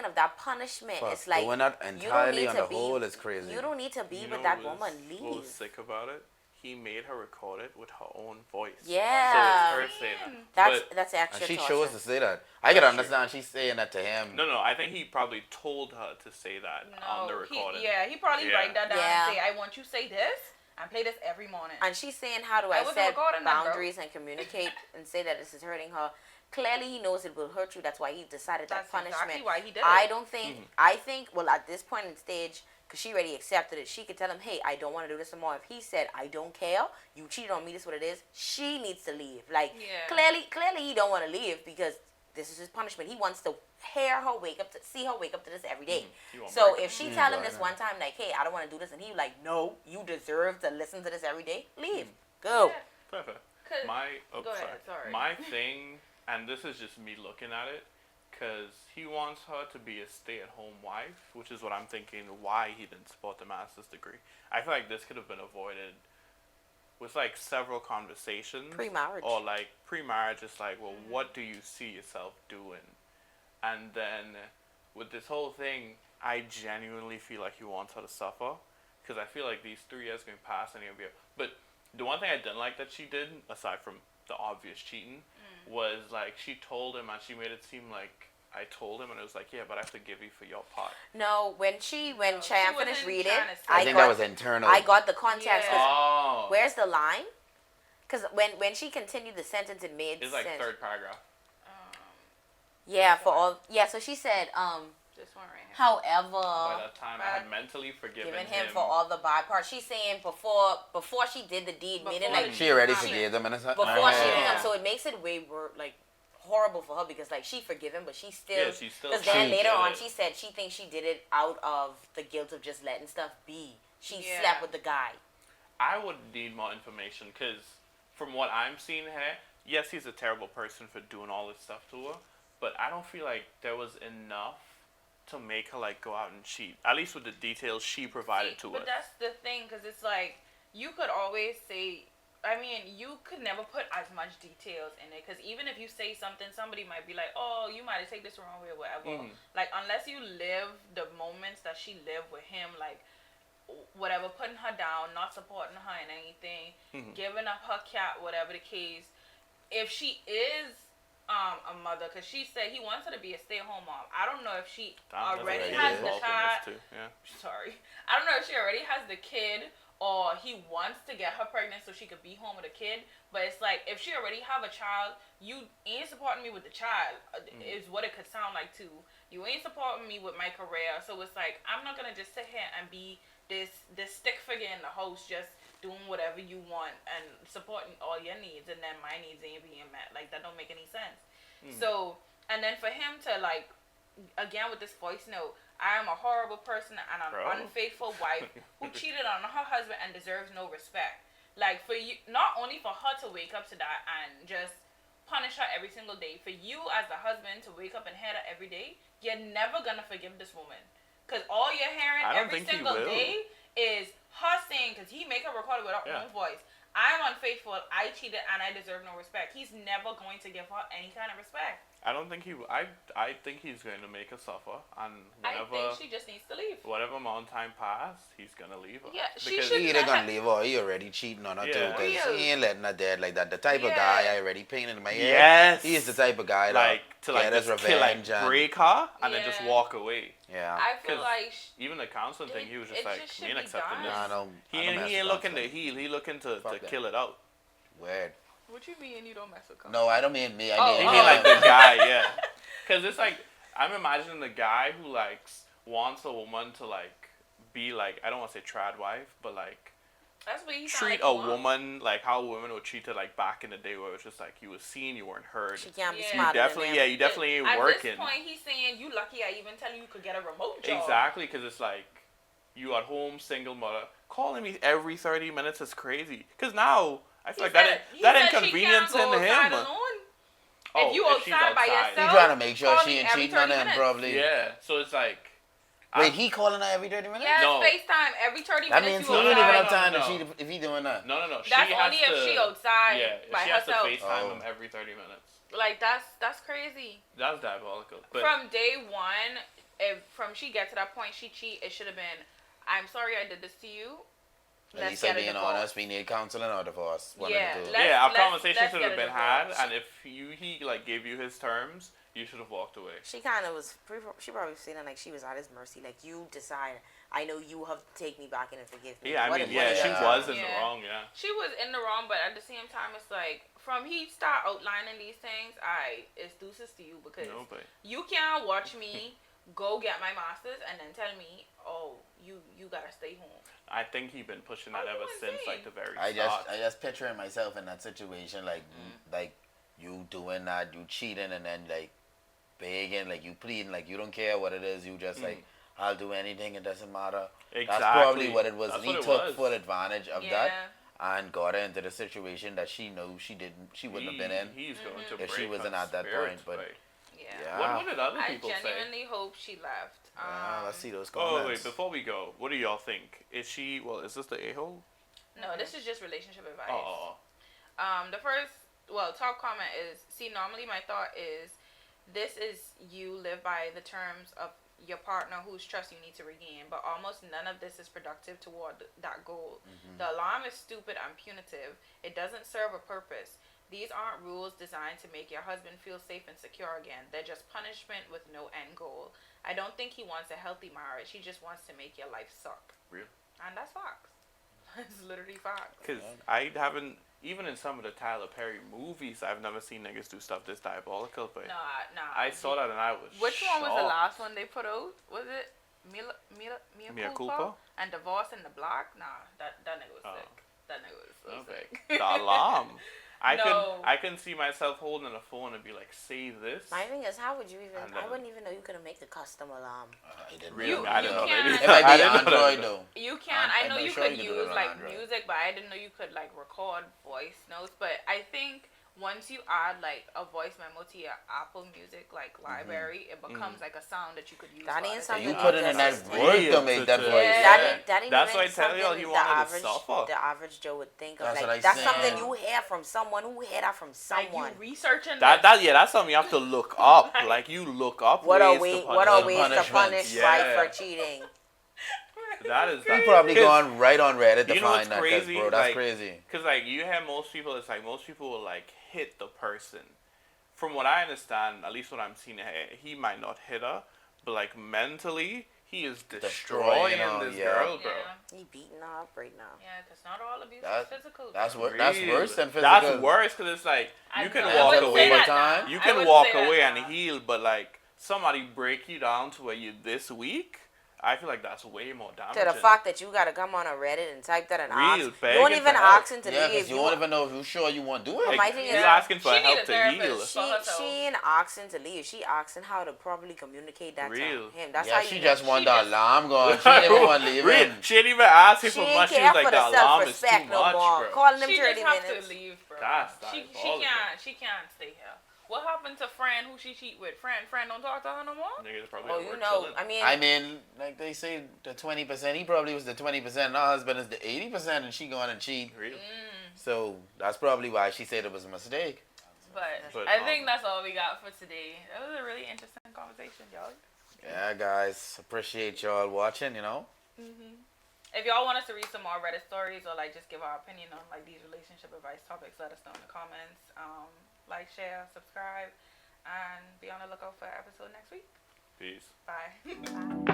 of that punishment. Fuck, It's like going out you don't entirely need on to the be. whole is crazy. You don't need to be You with know that what woman. What was Leave. sick about it? He made her record it with her own voice. Yeah. So it's her saying that. That's And extra she torture. chose to say that. I can That's understand she's saying that to him. No, I think he probably told her to say that on the recording. He probably Yeah. write that down Yeah. and say, I want you to say this and play this every morning. And she's saying, how do I I wasn't set recording that, bro. boundaries and communicate and say that this is hurting her? Clearly, he knows it will hurt you. That's why he decided That's that punishment. exactly why he did I it. don't think. I think. Well, at this point in stage, because she already accepted it, she could tell him, "Hey, I don't want to do this anymore." If he said, "I don't care," you cheated on me. This is what it is. She needs to leave. Like Yeah. clearly, he don't want to leave because this is his punishment. He wants to see her wake up to this every day. He won't So break if it. she tell him right this now. one time, like, "Hey, I don't want to do this," and he like, "No, you deserve to listen to this every day. Leave, go." Yeah. Perfect. 'Cause- Oh, Go ahead, sorry. My thing, and this is just me looking at it, because he wants her to be a stay-at-home wife, which is what I'm thinking why he didn't support the master's degree. I feel like this could have been avoided with like several conversations. Pre-marriage. Or like pre-marriage, it's like, well, what do you see yourself doing? And then with this whole thing, I genuinely feel like he wants her to suffer, because I feel like these 3 years going to pass and he'll be. But the one thing I didn't like that she did, aside from the obvious cheating, was like she told him and she made it seem like I told him and it was like, yeah, but I forgive you for your part. No, when she Cheyenne finished wasn't reading, trying to say I think that was internal. I got the context. Yeah. 'Cause Oh. where's the line? Because when she continued the sentence, it made It's like sense. third paragraph. Yeah, for all. Yeah, so she said, This one right here. By however, that time, I had mentally forgiven giving him for all the bad parts. She's saying before she did the deed, made it Before like the She already She- forgave them and it's before Yeah. she hit him. So it makes it way like horrible for her because like she forgive him, but she still. Yeah, she still. Because then she later did on, it. she said she thinks she did it out of the guilt of just letting stuff be. She Yeah. slept with the guy. I would need more information because from what I'm seeing here, yes, he's a terrible person for doing all this stuff to her, but I don't feel like there was enough to make her like go out and cheat. At least with the details she provided to But us. that's the thing, because it's like, you could always say, I mean, you could never put as much details in it, because even if you say something, somebody might be like, oh, you might have taken this the wrong way or whatever. Like, unless you live the moments that she lived with him, like, whatever, putting her down, not supporting her in anything, giving up her cat, whatever the case, if she is a mother, because she said he wants her to be a stay-at-home mom. I don't know if she Damn, that's already already has is. the involved in child. this too, yeah. Sorry, I don't know if she already has the kid or he wants to get her pregnant so she could be home with a kid. But it's like, if she already have a child, you ain't supporting me with the child, is what it could sound like too. You ain't supporting me with my career. So it's like, I'm not gonna just sit here and be this stick figure in the house, just doing whatever you want and supporting all your needs, and then my needs ain't being met. Like, that don't make any sense. So, and then for him to like, again with this voice note, I am a horrible person and an unfaithful wife who cheated on her husband and deserves no respect. Like, for you, not only for her to wake up to that and just punish her every single day, for you as the husband to wake up and hear that every day, you're never gonna forgive this woman. Because all you're hearing every single day is her saying, because he make her record it with her own voice, I'm unfaithful, I cheated, and I deserve no respect. He's never going to give her any kind of respect. I don't think he. I think he's going to make her suffer, and I think she just needs to leave. whatever amount of time pass, he's gonna leave her. Yeah, she Because should. He either gonna leave or he already cheating on her too, because he ain't letting her dead like that. The type of guy I already painted in my head. Yes. He's the type of guy like to like get his just kill, like revenge and break her and then just walk away. yeah. I feel 'Cause like even the counseling thing, he was just it like, just me should ain't be accepting done. this. Nah, I don't He mess ain't with looking to counseling. heal. He looking to that. kill it out. Weird. What you mean you don't mess with couples? No, I don't mean me. I Oh, mean, You mean like the guy, yeah. Because it's like, I'm imagining the guy who like wants a woman to like be like, I don't want to say trad wife, but like That's what you treat a woman like how women were treated like back in the day, where it was just like you were seen, you weren't heard. She can't be Yeah. You smarter definitely, than yeah, him. you definitely ain't At working. this point, he's saying, you lucky I even tell you could get a remote job. Exactly, because it's like, you at home, single mother, calling me every 30 minutes is crazy. Because now, I feel like that inconvenience in him. Oh, if you she's outside by yourself, He trying to make sure call she me ain't every cheating on 30 him, minutes. probably. Yeah, so it's like... Wait, he calling her every 30 minutes? Yes, No. FaceTime every 30 That minutes. means he You ain't even outside. have time No. to cheat if he doing that. No. That's she has only if she outside by she herself. has to FaceTime Oh. him every 30 minutes. Like, that's crazy. That's diabolical. But From day one, from she get to that point, she cheat, it should have been, I'm sorry I did this to you. At Let's least get I'm a being divorce. honest, we need counseling or divorce. One Yeah, of the two. let's- our conversation let's should get have a been had, divorce. and if he like gave you his terms, you should have walked away. She kind of was. She probably was feeling like she was at his mercy. Like, you decide. I know you have to take me back in and forgive me. Yeah, I What mean, if- what if she you was tell in me? the wrong, yeah. She was in the wrong, but at the same time, it's like, from he start outlining these things, it's deuces to you, because No, but you can't watch me go get my master's and then tell me, oh, you gotta stay home. I think he been pushing that ever since like the very I start. just picturing myself in that situation, like you doing that, you cheating, and then like begging, like you pleading, like you don't care what it is, you just like, I'll do anything, it doesn't matter. Exactly. That's probably what it was. That's And what he it took was. full advantage of Yeah. that and got her into the situation that she knew she wouldn't have been in. He's going to If break she wasn't her at that spirit, point, but- Yeah. What did other I people say? genuinely hope she left. Let's see those Oh comments. wait, before we go, what do y'all think? Is this the a-hole? No, this is just relationship advice. Oh. The first, top comment is, see, normally my thought is, this is you live by the terms of your partner whose trust you need to regain, but almost none of this is productive toward that goal. The alarm is stupid and punitive. It doesn't serve a purpose. These aren't rules designed to make your husband feel safe and secure again. They're just punishment with no end goal. I don't think he wants a healthy marriage. He just wants to make your life suck. Real. And that's facts. It's literally facts. Because I haven't, even in some of the Tyler Perry movies, I've never seen niggas do stuff this diabolical, but Nah. I saw that and I was Which one was the shocked. last one they put out? Was it Mia Culpa? And Divorce in the Block? Nah, that nigga was sick. That nigga was so Okay. sick. The alarm. I No. can see myself holding a phone and be like, say this. My thing is, how would you even? And I then- wouldn't even know you could make a custom alarm. I didn't Really? know. I didn't know can. that. It might I be didn't know that Android either. though. You can. I know I'm you sure could you can do it use on like Android. music, but I didn't know you could like record voice notes. But I think once you add like a voice memo to your Apple Music like library, it becomes like a sound that you could use. That for ain't other something You things. put in that work to make that Yeah. voice. Yeah. That ain't That's even why I tell y'all something he the wanted to average, suffer. the average Joe would think of. That's what I Like, that's said. something you hear from someone who heard that from Like someone. you researching That's something you have to look up. Like you look up What are ways to what are punish ways them. to punish Yeah. right for cheating? That is You probably 'cause gone right on Reddit to you know what's find that, 'cause, crazy? bro. That's Like, crazy. Because, like, you have most people, it's like most people will, like, hit the person. From what I understand, at least what I'm seeing, he might not hit her, but, like, mentally, he is Destroying destroying her, this yeah. girl, bro. Yeah. He beating her up right now. Yeah, because not all abuse That- is physical. That's Real. worse than physical. That's worse because it's like I you can know, I walk wouldn't say away. that now. You I can wouldn't walk say that away now. and heal, but like somebody break you down to where you this weak, I feel like that's way more damaging. To the fact that you gotta come on a Reddit and type that and Real, ask. You begging don't for even help. ask him to Yeah, leave. because you won't even know if you're sure you want to do But it. my thing you is- asking for She need help a to therapist. heal. For herself. She ain't asking to leave. She asking how to properly communicate that Real. to him. That's Yeah, how she you just want the just- alarm going. She didn't even want to leave Real. him. She didn't even ask him She for ain't much. She care was for like, the the alarm is too self-respect no much, more. bro. Calling them She 30 just have minutes. to leave, bro. That's She diabolical. can't stay here. What happened to Fran who she cheat with? Fran don't talk to her no more? Niggas probably Oh, at you work know. chilling. I I mean, mean, like they say, the 20%. He probably was the 20%. And her husband is the 80%, and she going and cheat. Real. So that's probably why she said it was a mistake. But I think that's all we got for today. That was a really interesting conversation, y'all. Yeah, guys, appreciate y'all watching. You know. If y'all want us to read some more Reddit stories or like just give our opinion on like these relationship advice topics, let us know in the comments. Like, share, subscribe, and be on the lookout for episode next week. Peace. Bye.